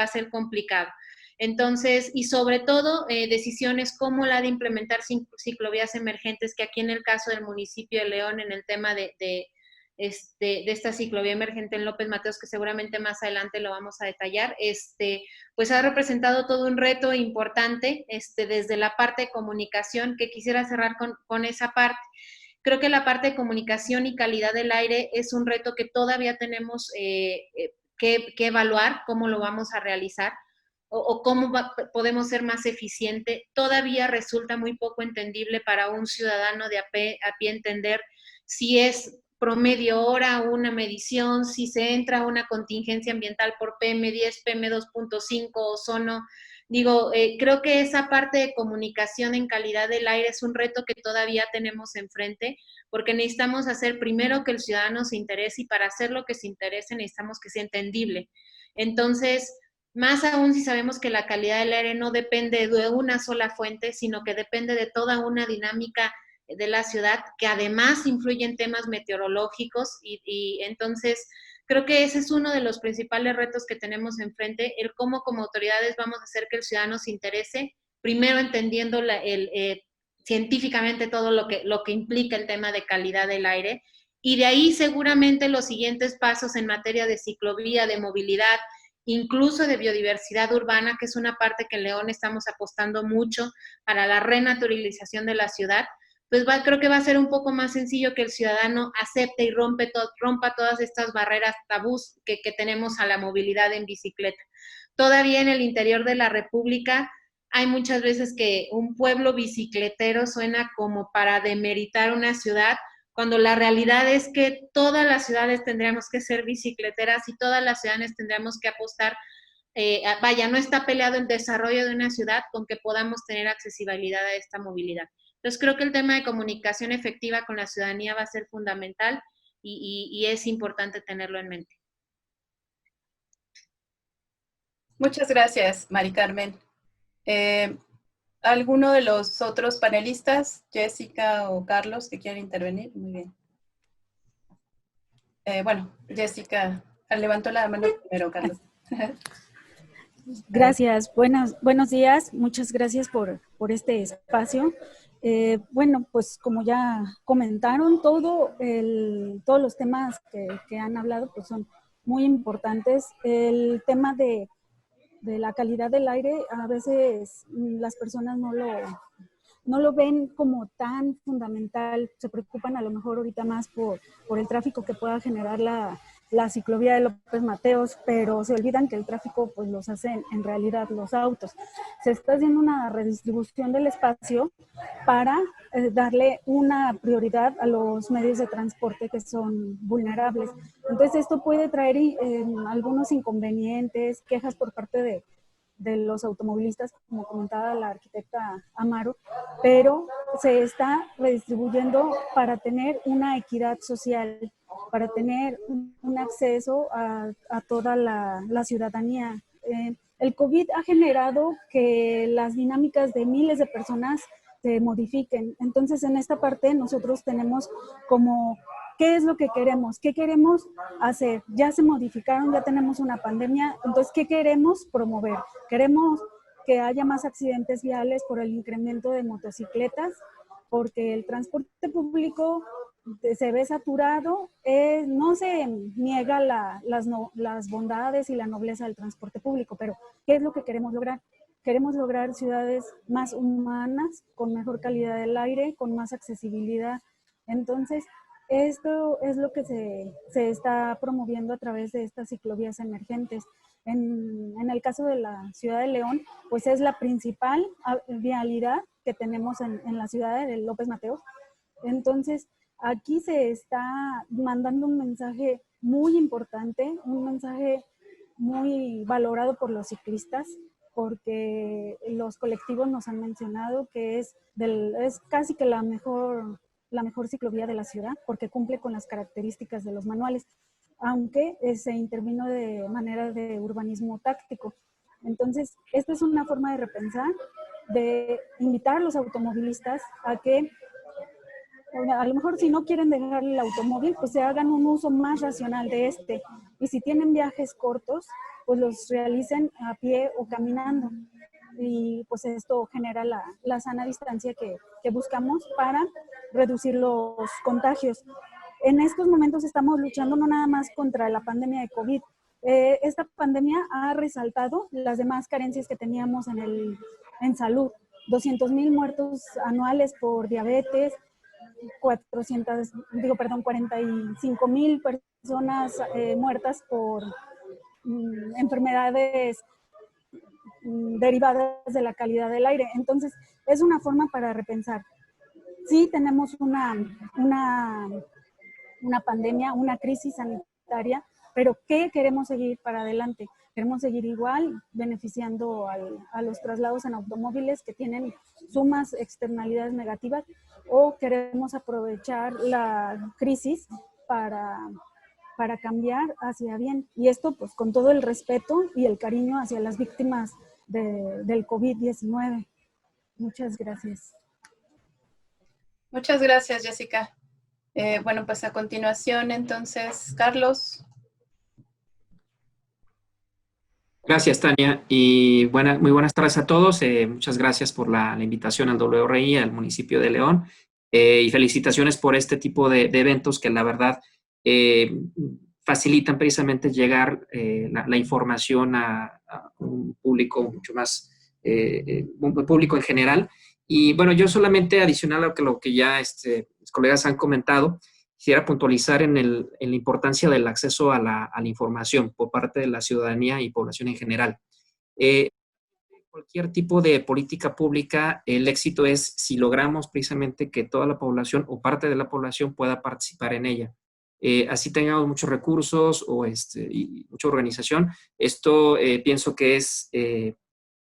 a ser complicado. Entonces, y sobre todo, decisiones como la de implementar ciclovías emergentes, que aquí en el caso del municipio de León, en el tema de esta ciclovía emergente en López Mateos, que seguramente más adelante lo vamos a detallar, pues ha representado todo un reto importante desde la parte de comunicación, que quisiera cerrar con esa parte. Creo que la parte de comunicación y calidad del aire es un reto que todavía tenemos que evaluar cómo lo vamos a realizar o cómo podemos ser más eficiente. Todavía resulta muy poco entendible para un ciudadano de a pie entender si es promedio hora una medición, si se entra a una contingencia ambiental por PM10, PM2.5, ozono. Digo, creo que esa parte de comunicación en calidad del aire es un reto que todavía tenemos enfrente, porque necesitamos hacer primero que el ciudadano se interese, y para hacer lo que se interese necesitamos que sea entendible. Entonces, más aún si sabemos que la calidad del aire no depende de una sola fuente, sino que depende de toda una dinámica de la ciudad, que además influye en temas meteorológicos, y entonces creo que ese es uno de los principales retos que tenemos enfrente, el cómo como autoridades vamos a hacer que el ciudadano se interese, primero entendiendo científicamente todo lo que implica el tema de calidad del aire. Y de ahí seguramente los siguientes pasos en materia de ciclovía, de movilidad, incluso de biodiversidad urbana, que es una parte que en León estamos apostando mucho para la renaturalización de la ciudad, pues creo que va a ser un poco más sencillo que el ciudadano acepte y rompa todas estas barreras tabús que tenemos a la movilidad en bicicleta. Todavía en el interior de la República hay muchas veces que un pueblo bicicletero suena como para demeritar una ciudad, cuando la realidad es que todas las ciudades tendríamos que ser bicicleteras y todas las ciudades tendríamos que apostar, no está peleado el desarrollo de una ciudad con que podamos tener accesibilidad a esta movilidad. Entonces creo que el tema de comunicación efectiva con la ciudadanía va a ser fundamental y es importante tenerlo en mente. Muchas gracias, Mari Carmen. ¿Alguno de los otros panelistas, Jessica o Carlos, que quieran intervenir? Muy bien. Bueno, Jessica, levantó la mano primero, Carlos. Gracias, buenos días, muchas gracias por este espacio. Bueno, pues como ya comentaron, todos los temas que han hablado pues son muy importantes. El tema de la calidad del aire, a veces las personas no lo ven como tan fundamental, se preocupan a lo mejor ahorita más por el tráfico que pueda generar la ciclovía de López Mateos, pero se olvidan que el tráfico pues los hacen en realidad los autos. Se está haciendo una redistribución del espacio para darle una prioridad a los medios de transporte que son vulnerables. Entonces esto puede traer algunos inconvenientes, quejas por parte de los automovilistas, como comentaba la arquitecta Amaro, pero se está redistribuyendo para tener una equidad social, para tener un acceso a toda la ciudadanía. El COVID ha generado que las dinámicas de miles de personas se modifiquen. Entonces, en esta parte nosotros tenemos como ¿qué es lo que queremos? ¿Qué queremos hacer? Ya se modificaron, ya tenemos una pandemia, entonces, ¿qué queremos promover? Queremos que haya más accidentes viales por el incremento de motocicletas, porque el transporte público se ve saturado, no se niega las bondades y la nobleza del transporte público, pero ¿qué es lo que queremos lograr? Queremos lograr ciudades más humanas, con mejor calidad del aire, con más accesibilidad. Entonces, esto es lo que se está promoviendo a través de estas ciclovías emergentes. En el caso de la ciudad de León, pues es la principal vialidad que tenemos en la ciudad de López Mateos. Entonces, aquí se está mandando un mensaje muy importante, un mensaje muy valorado por los ciclistas, porque los colectivos nos han mencionado que es casi que la mejor ciclovía de la ciudad, porque cumple con las características de los manuales, aunque se intervino de manera de urbanismo táctico. Entonces, esta es una forma de repensar, de invitar a los automovilistas a que, a lo mejor si no quieren dejar el automóvil, pues se hagan un uso más racional de este. Y si tienen viajes cortos, pues los realicen a pie o caminando. Y pues esto genera la sana distancia que buscamos para reducir los contagios. En estos momentos estamos luchando no nada más contra la pandemia de COVID. Esta pandemia ha resaltado las demás carencias que teníamos en salud. 200,000 muertos anuales por diabetes, 45,000 personas muertas por enfermedades derivadas de la calidad del aire. Entonces, es una forma para repensar. Sí tenemos una pandemia, una crisis sanitaria, pero ¿qué queremos seguir para adelante? Queremos seguir igual, beneficiando a los traslados en automóviles que tienen sumas externalidades negativas, o queremos aprovechar la crisis para cambiar hacia bien. Y esto pues con todo el respeto y el cariño hacia las víctimas del COVID-19. Muchas gracias. Muchas gracias, Jessica. Bueno, pues a continuación, entonces, Carlos. Gracias, Tania, y muy buenas tardes a todos. Muchas gracias por la invitación al WRI, al municipio de León, y felicitaciones por este tipo de eventos que la verdad eh, facilitan precisamente llegar la información a un público mucho más, un público en general. Y bueno, yo solamente adicional a lo que ya mis colegas han comentado, quisiera puntualizar en la importancia del acceso a la información por parte de la ciudadanía y población en general. Eh, Cualquier tipo de política pública, el éxito es si logramos precisamente que toda la población o parte de la población pueda participar en ella. Así tengamos muchos recursos y mucha organización, esto pienso que es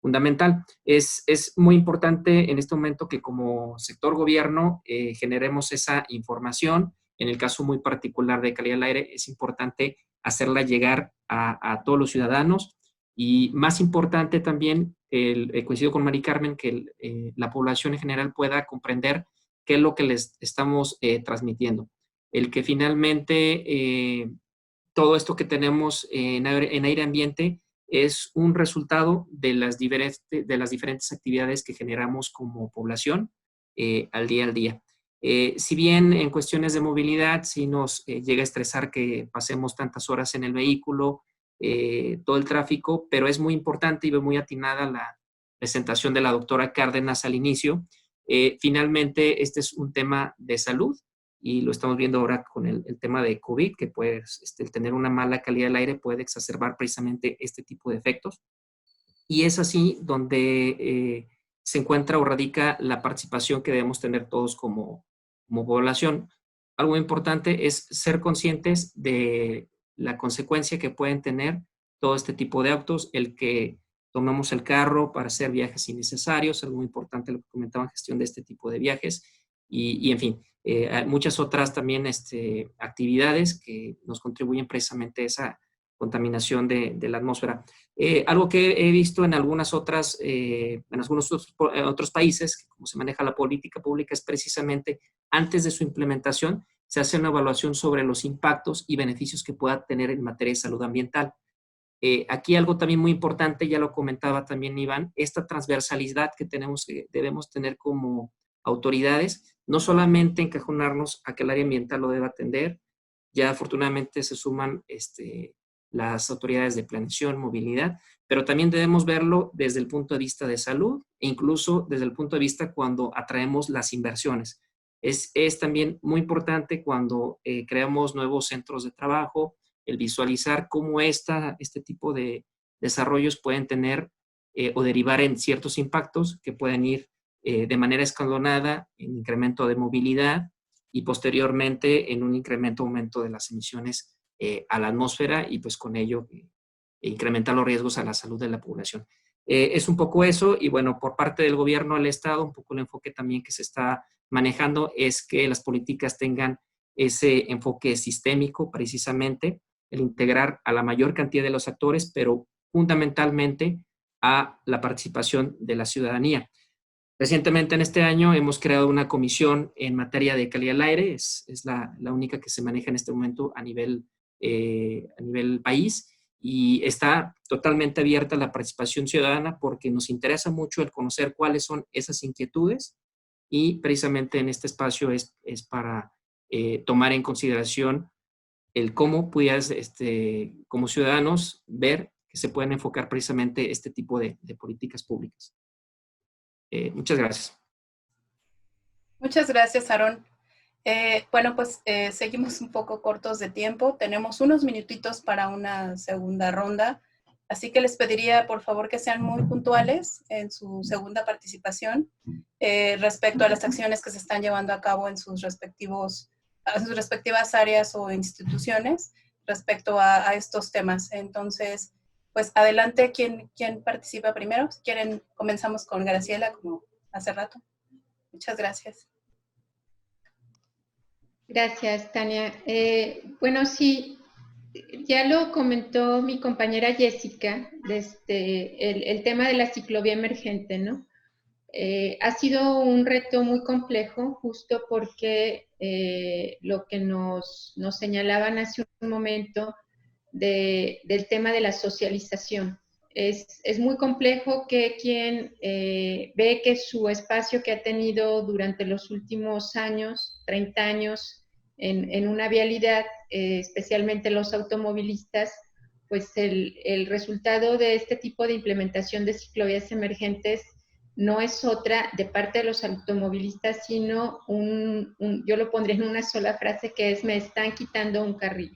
fundamental. Es muy importante en este momento que como sector gobierno generemos esa información. En el caso muy particular de calidad del aire, es importante hacerla llegar a todos los ciudadanos y más importante también, coincido con Mari Carmen, que la población en general pueda comprender qué es lo que les estamos transmitiendo. El que finalmente todo esto que tenemos en aire ambiente es un resultado de las diferentes actividades que generamos como población al día. Si bien en cuestiones de movilidad sí nos llega a estresar que pasemos tantas horas en el vehículo, todo el tráfico, pero es muy importante y muy atinada la presentación de la doctora Cárdenas al inicio. Finalmente, este es un tema de salud y lo estamos viendo ahora con el tema de COVID, que el tener una mala calidad del aire puede exacerbar precisamente este tipo de efectos. Y es así donde se encuentra o radica la participación que debemos tener todos como población. Algo importante es ser conscientes de la consecuencia que pueden tener todo este tipo de actos, el que tomemos el carro para hacer viajes innecesarios, algo muy importante lo que comentaban, gestión de este tipo de viajes, y en fin, hay muchas otras también actividades que nos contribuyen precisamente a esa contaminación de la atmósfera. Algo que he visto en algunos otros países, que cómo se maneja la política pública, es precisamente antes de su implementación, se hace una evaluación sobre los impactos y beneficios que pueda tener en materia de salud ambiental. Aquí algo también muy importante, ya lo comentaba también Iván, esta transversalidad que debemos tener como autoridades, no solamente encajonarnos a que el área ambiental lo deba atender, ya afortunadamente se suman las autoridades de planeación, movilidad, pero también debemos verlo desde el punto de vista de salud e incluso desde el punto de vista cuando atraemos las inversiones. Es también muy importante cuando creamos nuevos centros de trabajo, el visualizar cómo este tipo de desarrollos pueden tener o derivar en ciertos impactos que pueden ir de manera escalonada en incremento de movilidad y posteriormente en un aumento de las emisiones a la atmósfera y pues con ello incrementar los riesgos a la salud de la población. Es un poco eso y bueno, por parte del gobierno del Estado, un poco el enfoque también que se está manejando es que las políticas tengan ese enfoque sistémico precisamente, el integrar a la mayor cantidad de los actores, pero fundamentalmente a la participación de la ciudadanía. Recientemente en este año hemos creado una comisión en materia de calidad del aire, es la única que se maneja en este momento a nivel país y está totalmente abierta a la participación ciudadana porque nos interesa mucho el conocer cuáles son esas inquietudes y precisamente en este espacio es para tomar en consideración el cómo pudieras, como ciudadanos, ver que se pueden enfocar precisamente este tipo de políticas públicas. Muchas gracias. Muchas gracias, Aarón. Bueno, pues seguimos un poco cortos de tiempo. Tenemos unos minutitos para una segunda ronda. Así que les pediría, por favor, que sean muy puntuales en su segunda participación respecto a las acciones que se están llevando a cabo en sus respectivas áreas o instituciones respecto a estos temas. Entonces, pues adelante, ¿quién participa primero? Si quieren, comenzamos con Graciela, como hace rato. Muchas gracias. Gracias, Tania. Bueno, sí, ya lo comentó mi compañera Jessica, el tema de la ciclovía emergente, ¿no? Ha sido un reto muy complejo, justo porque lo que nos señalaban hace un momento del tema de la socialización. Es muy complejo que quien ve que su espacio que ha tenido durante los últimos años, 30 años, en una vialidad, especialmente los automovilistas, pues el resultado de este tipo de implementación de ciclovías emergentes no es otra de parte de los automovilistas, sino yo lo pondré en una sola frase, que es: me están quitando un carril.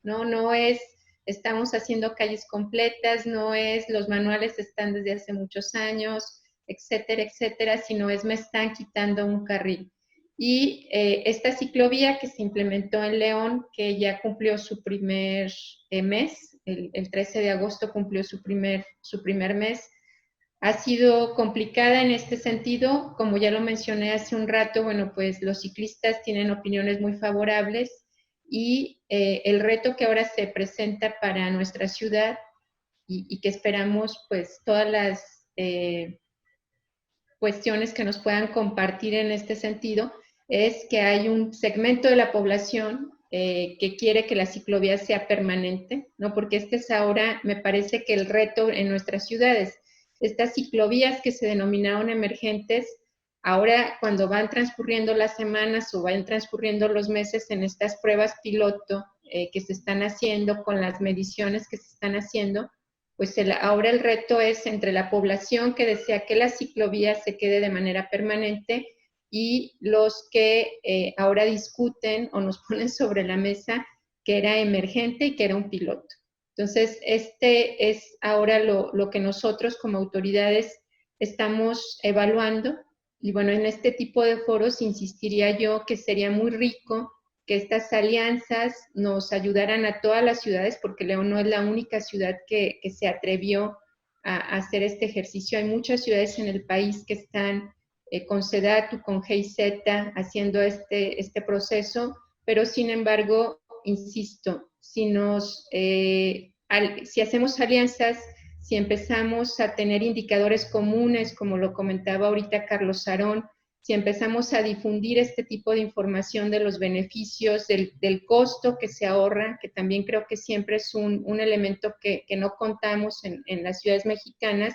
No es estamos haciendo calles completas, no es los manuales están desde hace muchos años, etcétera, etcétera, sino es: me están quitando un carril. Y esta ciclovía que se implementó en León, que ya cumplió su primer mes, el 13 de agosto cumplió su primer mes, ha sido complicada en este sentido. Como ya lo mencioné hace un rato, bueno, pues los ciclistas tienen opiniones muy favorables, y el reto que ahora se presenta para nuestra ciudad y que esperamos pues todas las cuestiones que nos puedan compartir en este sentido, es que hay un segmento de la población que quiere que la ciclovía sea permanente, ¿no? Porque este es ahora, me parece que el reto en nuestras ciudades. Estas ciclovías que se denominaron emergentes, ahora cuando van transcurriendo las semanas o van transcurriendo los meses en estas pruebas piloto que se están haciendo, con las mediciones que se están haciendo, pues ahora el reto es entre la población que desea que la ciclovía se quede de manera permanente y los que ahora discuten o nos ponen sobre la mesa que era emergente y que era un piloto. Entonces, este es ahora lo que nosotros como autoridades estamos evaluando. Y bueno, en este tipo de foros insistiría yo que sería muy rico que estas alianzas nos ayudaran a todas las ciudades, porque León no es la única ciudad que se atrevió a hacer este ejercicio. Hay muchas ciudades en el país que están con SEDATU, con GIZ, haciendo este proceso, pero sin embargo, insisto, si hacemos alianzas, si empezamos a tener indicadores comunes, como lo comentaba ahorita Carlos Sarón, si empezamos a difundir este tipo de información de los beneficios, del costo que se ahorra, que también creo que siempre es un elemento que no contamos en las ciudades mexicanas,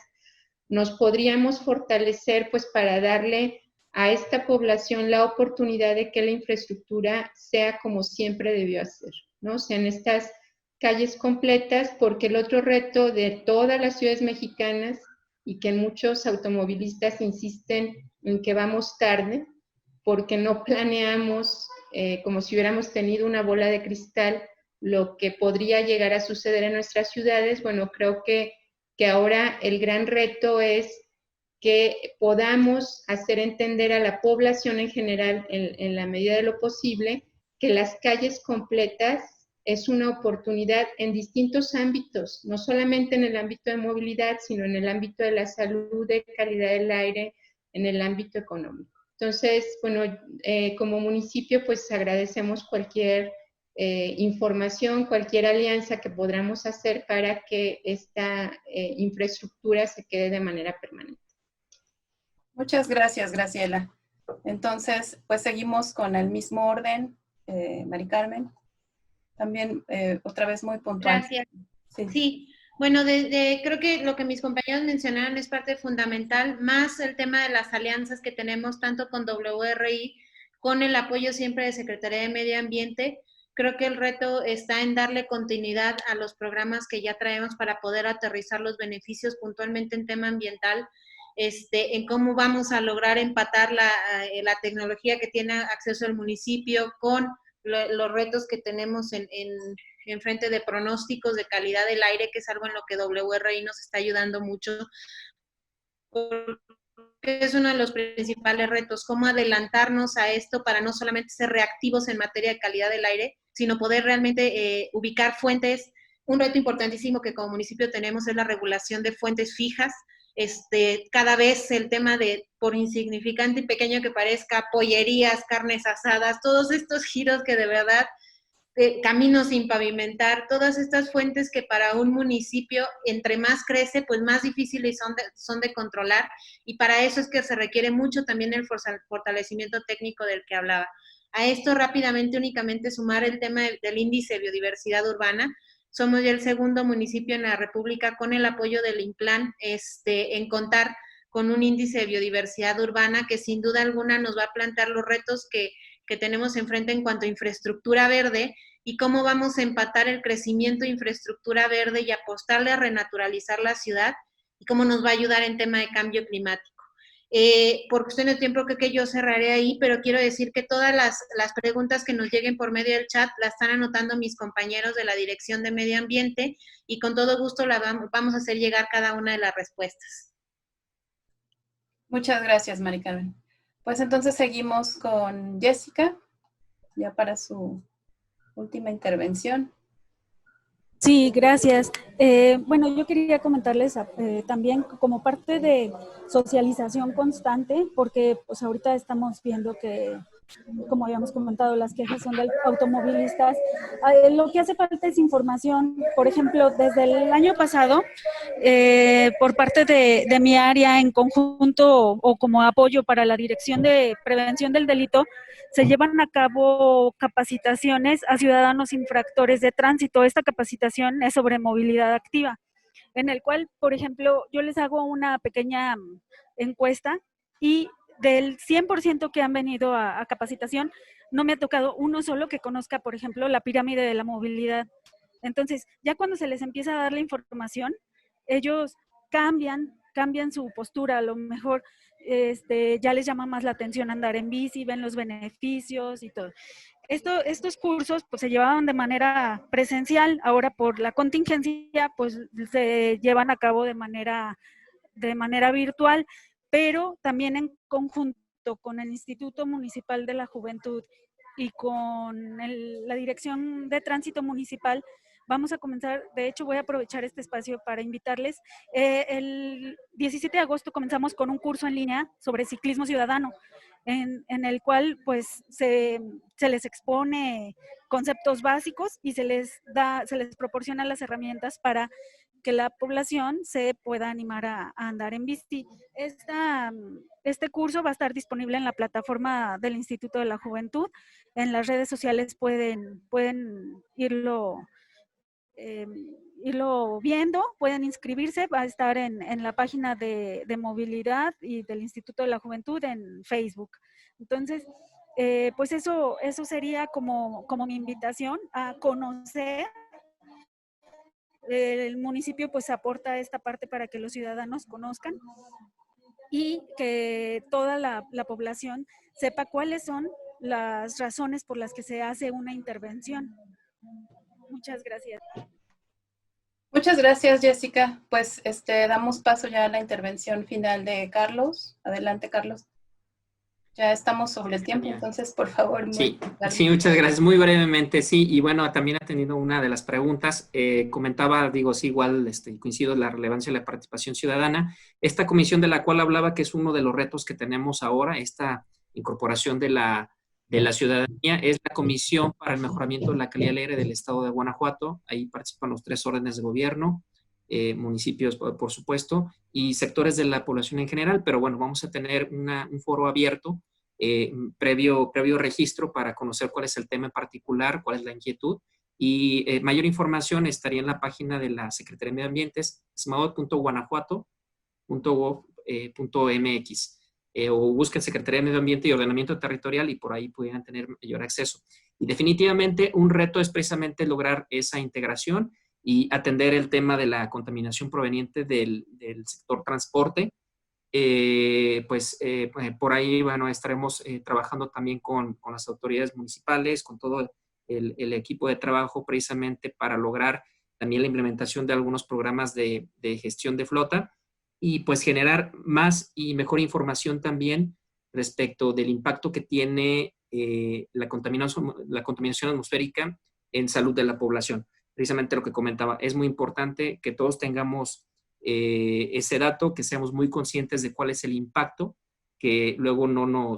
nos podríamos fortalecer pues para darle a esta población la oportunidad de que la infraestructura sea como siempre debió hacer, ¿no? O sea, en estas calles completas, porque el otro reto de todas las ciudades mexicanas, y que muchos automovilistas insisten en que vamos tarde, porque no planeamos como si hubiéramos tenido una bola de cristal lo que podría llegar a suceder en nuestras ciudades. Bueno, creo que ahora el gran reto es que podamos hacer entender a la población en general, en la medida de lo posible, que las calles completas es una oportunidad en distintos ámbitos, no solamente en el ámbito de movilidad, sino en el ámbito de la salud, de calidad del aire, en el ámbito económico. Entonces, bueno, como municipio, pues agradecemos cualquier información, cualquier alianza que podamos hacer para que esta infraestructura se quede de manera permanente. Muchas gracias, Graciela. Entonces, pues seguimos con el mismo orden, Mari Carmen. También, otra vez muy puntual. Gracias. Sí. Bueno, creo que lo que mis compañeros mencionaron es parte fundamental, más el tema de las alianzas que tenemos tanto con WRI, con el apoyo siempre de Secretaría de Medio Ambiente. Creo que el reto está en darle continuidad a los programas que ya traemos para poder aterrizar los beneficios puntualmente en tema ambiental, en cómo vamos a lograr empatar la tecnología que tiene acceso el municipio con los retos que tenemos en frente de pronósticos de calidad del aire, que es algo en lo que WRI nos está ayudando mucho, porque es uno de los principales retos, cómo adelantarnos a esto para no solamente ser reactivos en materia de calidad del aire, sino poder realmente ubicar fuentes. Un reto importantísimo que como municipio tenemos es la regulación de fuentes fijas. Cada vez el tema de, por insignificante y pequeño que parezca, pollerías, carnes asadas, todos estos giros que de verdad, caminos sin pavimentar, todas estas fuentes que para un municipio, entre más crece, pues más difíciles son de controlar, y para eso es que se requiere mucho también el fortalecimiento técnico del que hablaba. A esto rápidamente únicamente sumar el tema del índice de biodiversidad urbana. Somos ya el segundo municipio en la República con el apoyo del INPLAN en contar con un índice de biodiversidad urbana que sin duda alguna nos va a plantear los retos que tenemos enfrente en cuanto a infraestructura verde y cómo vamos a empatar el crecimiento de infraestructura verde y apostarle a renaturalizar la ciudad y cómo nos va a ayudar en tema de cambio climático. Por cuestión de tiempo creo que yo cerraré ahí, pero quiero decir que todas las preguntas que nos lleguen por medio del chat las están anotando mis compañeros de la Dirección de Medio Ambiente y con todo gusto vamos a hacer llegar cada una de las respuestas. Muchas gracias, Mari Carmen. Pues entonces seguimos con Jessica, ya para su última intervención. Sí, gracias. Bueno, yo quería comentarles también como parte de socialización constante, porque pues ahorita estamos viendo que, como habíamos comentado, las quejas son de automovilistas. Lo que hace falta es información. Por ejemplo, desde el año pasado, por parte de mi área en conjunto o como apoyo para la Dirección de Prevención del Delito, se llevan a cabo capacitaciones a ciudadanos infractores de tránsito. Esta capacitación es sobre movilidad activa, en el cual, por ejemplo, yo les hago una pequeña encuesta y del 100% que han venido a capacitación, no me ha tocado uno solo que conozca, por ejemplo, la pirámide de la movilidad. Entonces, ya cuando se les empieza a dar la información, ellos cambian su postura, a lo mejor ya les llama más la atención andar en bici, ven los beneficios y todo. Estos cursos pues se llevaban de manera presencial, ahora por la contingencia pues se llevan a cabo de manera virtual, pero también en conjunto con el Instituto Municipal de la Juventud y con la Dirección de Tránsito Municipal, vamos a comenzar, de hecho voy a aprovechar este espacio para invitarles. El 17 de agosto comenzamos con un curso en línea sobre ciclismo ciudadano, en el cual pues se les expone conceptos básicos y se les proporciona las herramientas para que la población se pueda animar a andar en bici. Este curso va a estar disponible en la plataforma del Instituto de la Juventud. En las redes sociales pueden irlo viendo, pueden inscribirse, va a estar en la página de movilidad y del Instituto de la Juventud en Facebook. Entonces, pues eso sería como mi invitación a conocer. El municipio pues aporta esta parte para que los ciudadanos conozcan y que toda la población sepa cuáles son las razones por las que se hace una intervención. Muchas gracias. Muchas gracias, Jessica. Pues damos paso ya a la intervención final de Carlos. Adelante, Carlos. Ya estamos sobre el tiempo, entonces, por favor. Sí, muchas gracias. Muy brevemente, sí. Y bueno, también ha tenido una de las preguntas. Comentaba, sí, igual coincido en la relevancia de la participación ciudadana. Esta comisión de la cual hablaba, que es uno de los retos que tenemos ahora, esta incorporación de la ciudadanía, es la Comisión para el Mejoramiento de la Calidad del Aire del Estado de Guanajuato. Ahí participan los 3 órdenes de gobierno, municipios, por supuesto, y sectores de la población en general, pero bueno, vamos a tener un foro abierto, previo registro para conocer cuál es el tema en particular, cuál es la inquietud, y mayor información estaría en la página de la Secretaría de Medio Ambiente, smawat.guanajuato.gov.mx, o busquen Secretaría de Medio Ambiente y Ordenamiento Territorial y por ahí pudieran tener mayor acceso. Y definitivamente un reto es precisamente lograr esa integración y atender el tema de la contaminación proveniente del sector transporte. Por ahí, bueno, estaremos trabajando también con las autoridades municipales, con todo el equipo de trabajo precisamente para lograr también la implementación de algunos programas de gestión de flota y pues generar más y mejor información también respecto del impacto que tiene la contaminación atmosférica en salud de la población. Precisamente lo que comentaba, es muy importante que todos tengamos ese dato, que seamos muy conscientes de cuál es el impacto, que luego no lo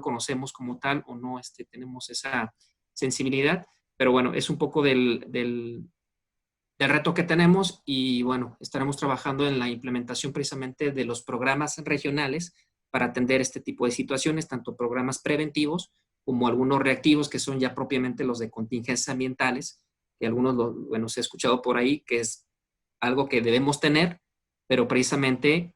conocemos como tal o no tenemos esa sensibilidad, pero bueno, es un poco del reto que tenemos y bueno, estaremos trabajando en la implementación precisamente de los programas regionales para atender este tipo de situaciones, tanto programas preventivos como algunos reactivos que son ya propiamente los de contingencias ambientales, que algunos bueno, se ha escuchado por ahí, que es algo que debemos tener, pero precisamente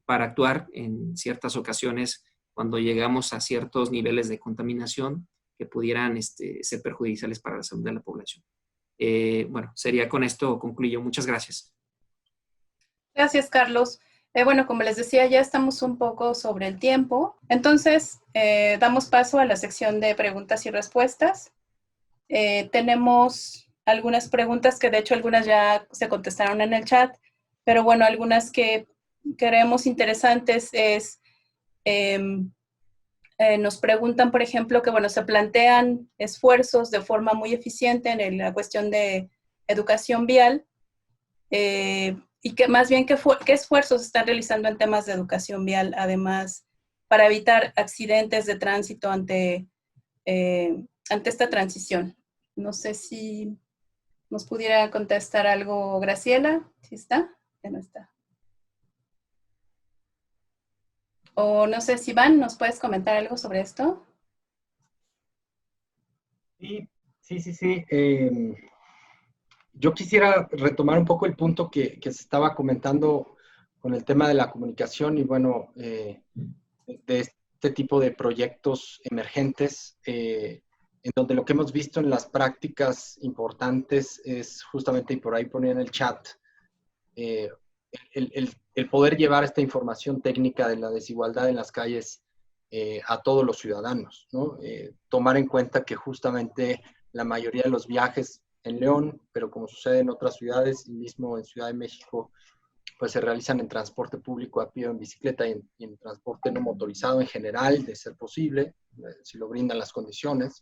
para actuar en ciertas ocasiones cuando llegamos a ciertos niveles de contaminación que pudieran ser perjudiciales para la salud de la población. Bueno, sería con esto concluyo. Muchas gracias. Gracias, Carlos. Bueno, como les decía, ya estamos un poco sobre el tiempo. Entonces, damos paso a la sección de preguntas y respuestas. Tenemos algunas preguntas que de hecho algunas ya se contestaron en el chat, pero bueno, algunas que creemos interesantes es, nos preguntan, por ejemplo, que bueno, se plantean esfuerzos de forma muy eficiente en la cuestión de educación vial, y que más bien, ¿qué esfuerzos están realizando en temas de educación vial, además, para evitar accidentes de tránsito ante esta transición? No sé si nos pudiera contestar algo Graciela, ¿sí está? Ya no está. O no sé si Iván, ¿nos puedes comentar algo sobre esto? Sí. Yo quisiera retomar un poco el punto que se estaba comentando con el tema de la comunicación y bueno, de este tipo de proyectos emergentes, en donde lo que hemos visto en las prácticas importantes es justamente, y por ahí ponía en el chat, el poder llevar esta información técnica de la desigualdad en las calles a todos los ciudadanos, ¿no? Tomar en cuenta que justamente la mayoría de los viajes en León, pero como sucede en otras ciudades, y mismo en Ciudad de México, pues se realizan en transporte público, a pie o en bicicleta, y en transporte no motorizado en general, de ser posible, si lo brindan las condiciones,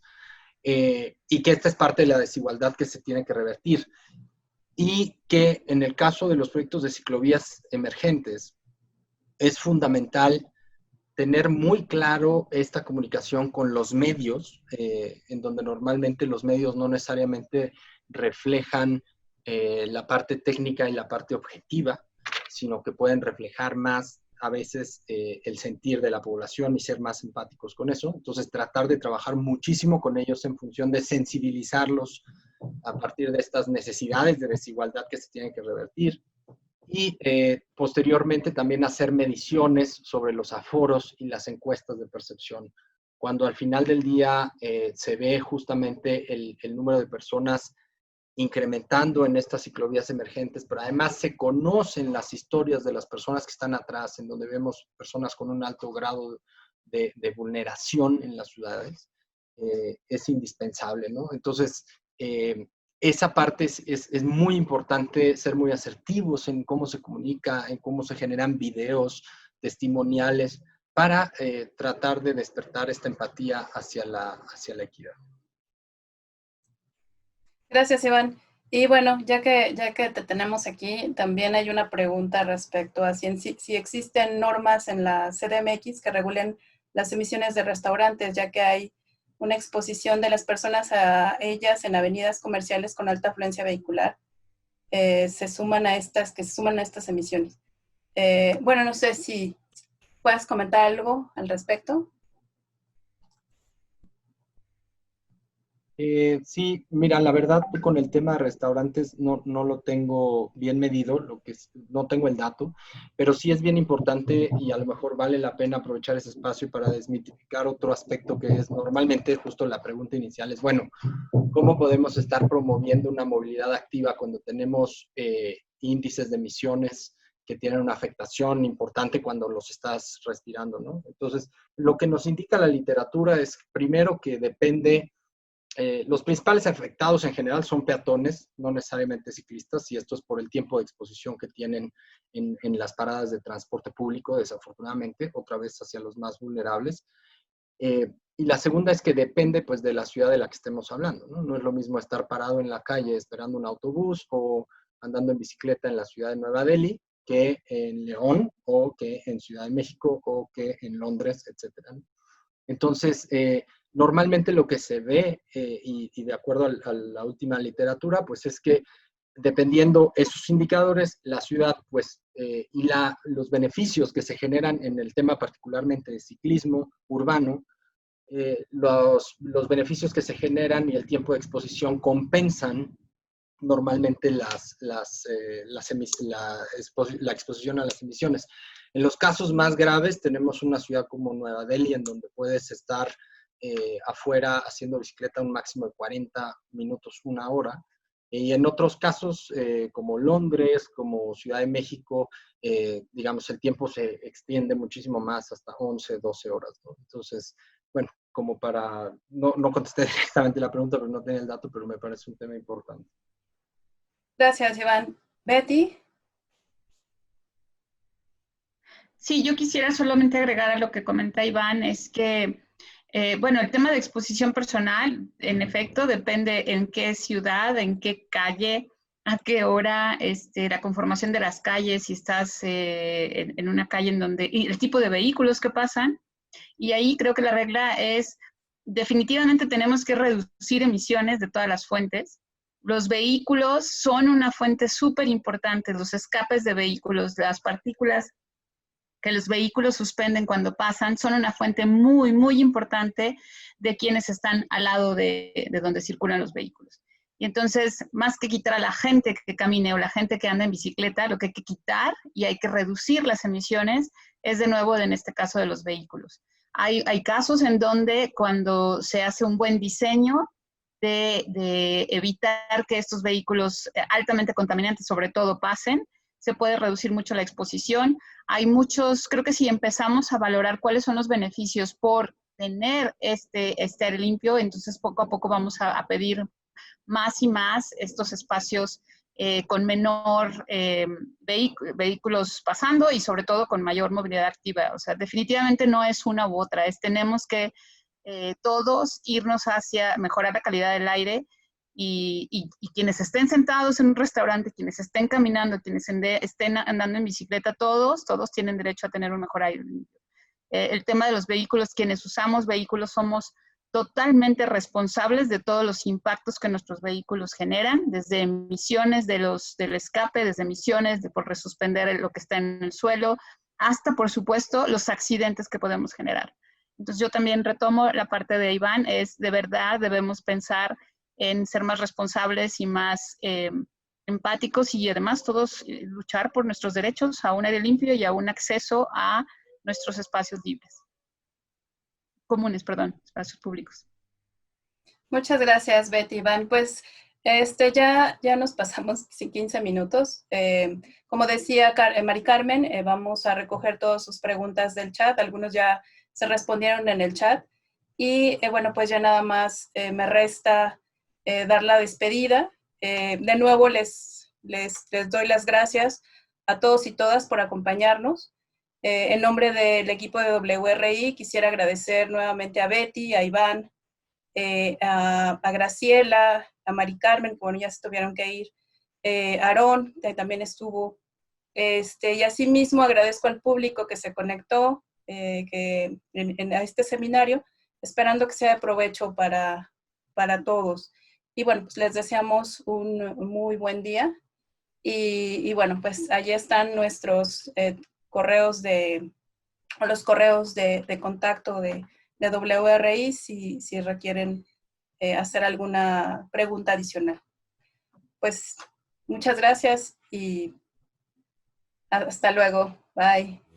y que esta es parte de la desigualdad que se tiene que revertir. Y que en el caso de los proyectos de ciclovías emergentes, es fundamental tener muy claro esta comunicación con los medios, en donde normalmente los medios no necesariamente reflejan la parte técnica y la parte objetiva, sino que pueden reflejar más a veces el sentir de la población y ser más empáticos con eso. Entonces, tratar de trabajar muchísimo con ellos en función de sensibilizarlos a partir de estas necesidades de desigualdad que se tienen que revertir. Y posteriormente también hacer mediciones sobre los aforos y las encuestas de percepción. Cuando al final del día se ve justamente el número de personas incrementando en estas ciclovías emergentes, pero además se conocen las historias de las personas que están atrás, en donde vemos personas con un alto grado de vulneración en las ciudades, es indispensable, ¿no? Entonces, esa parte es muy importante, ser muy asertivos en cómo se comunica, en cómo se generan videos testimoniales para tratar de despertar esta empatía hacia la equidad. Gracias, Iván. Y bueno, ya que te tenemos aquí, también hay una pregunta respecto a si existen normas en la CDMX que regulen las emisiones de restaurantes, ya que hay una exposición de las personas a ellas en avenidas comerciales con alta afluencia vehicular, se suman a estas emisiones. Bueno, no sé si puedes comentar algo al respecto. Sí, mira, la verdad con el tema de restaurantes no lo tengo bien medido, no tengo el dato, pero sí es bien importante y a lo mejor vale la pena aprovechar ese espacio para desmitificar otro aspecto que es normalmente justo la pregunta inicial es, bueno, ¿cómo podemos estar promoviendo una movilidad activa cuando tenemos índices de emisiones que tienen una afectación importante cuando los estás respirando, ¿no? Entonces, lo que nos indica la literatura es primero que depende. Los principales afectados en general son peatones, no necesariamente ciclistas, y esto es por el tiempo de exposición que tienen en las paradas de transporte público, desafortunadamente, otra vez hacia los más vulnerables. Y la segunda es que depende pues, de la ciudad de la que estemos hablando, ¿no? No es lo mismo estar parado en la calle esperando un autobús o andando en bicicleta en la ciudad de Nueva Delhi que en León o que en Ciudad de México o que en Londres, etc. Entonces, normalmente lo que se ve, y de acuerdo a la última literatura, pues es que dependiendo esos indicadores, la ciudad, pues, y los beneficios que se generan en el tema particularmente de ciclismo urbano, los beneficios que se generan y el tiempo de exposición compensan normalmente la exposición a las emisiones. En los casos más graves tenemos una ciudad como Nueva Delhi, en donde puedes estar afuera haciendo bicicleta un máximo de 40 minutos, 1 hora. Y en otros casos, como Londres, como Ciudad de México, digamos, el tiempo se extiende muchísimo más, hasta 11, 12 horas, ¿no? Entonces, bueno, como para, no contesté directamente la pregunta, pero no tenía el dato, pero me parece un tema importante. Gracias, Iván. Betty. Sí, yo quisiera solamente agregar a lo que comenta Iván, es que, bueno, el tema de exposición personal, en efecto, depende en qué ciudad, en qué calle, a qué hora, la conformación de las calles, si estás en una calle en donde, y el tipo de vehículos que pasan, y ahí creo que la regla es, definitivamente tenemos que reducir emisiones de todas las fuentes. Los vehículos son una fuente súper importante, los escapes de vehículos, las partículas que los vehículos suspenden cuando pasan, son una fuente muy, muy importante de quienes están al lado de donde circulan los vehículos. Y entonces, más que quitar a la gente que camine o la gente que anda en bicicleta, lo que hay que quitar y hay que reducir las emisiones es de nuevo, en este caso, de los vehículos. Hay casos en donde cuando se hace un buen diseño de evitar que estos vehículos altamente contaminantes, sobre todo, pasen, se puede reducir mucho la exposición. Hay muchos, creo que si empezamos a valorar cuáles son los beneficios por tener este aire limpio, entonces poco a poco vamos a pedir más y más estos espacios con menor vehículos pasando y sobre todo con mayor movilidad activa. O sea, definitivamente no es una u otra, tenemos que todos irnos hacia mejorar la calidad del aire. Y quienes estén sentados en un restaurante, quienes estén caminando, quienes estén andando en bicicleta, todos tienen derecho a tener un mejor aire limpio. El tema de los vehículos, quienes usamos vehículos somos totalmente responsables de todos los impactos que nuestros vehículos generan, desde emisiones del escape, desde emisiones por resuspender lo que está en el suelo, hasta, por supuesto, los accidentes que podemos generar. Entonces, yo también retomo la parte de Iván, es de verdad debemos pensar en ser más responsables y más empáticos y además todos luchar por nuestros derechos a un aire limpio y a un acceso a nuestros espacios libres. Comunes, perdón, espacios públicos. Muchas gracias, Betty. Iván, pues ya nos pasamos 15 minutos. Como decía Mari Carmen, vamos a recoger todas sus preguntas del chat. Algunos ya se respondieron en el chat. Y bueno, pues ya nada más me resta dar la despedida. De nuevo les doy las gracias a todos y todas por acompañarnos. En nombre del equipo de WRI quisiera agradecer nuevamente a Betty, a Iván, a Graciela, a Mari Carmen, que bueno, ya se tuvieron que ir, a Aarón, que también estuvo, y asimismo agradezco al público que se conectó a este seminario, esperando que sea de provecho para todos. Y bueno, pues les deseamos un muy buen día. Y bueno, pues allí están nuestros correos los correos de contacto de WRI si requieren hacer alguna pregunta adicional. Pues muchas gracias y hasta luego. Bye.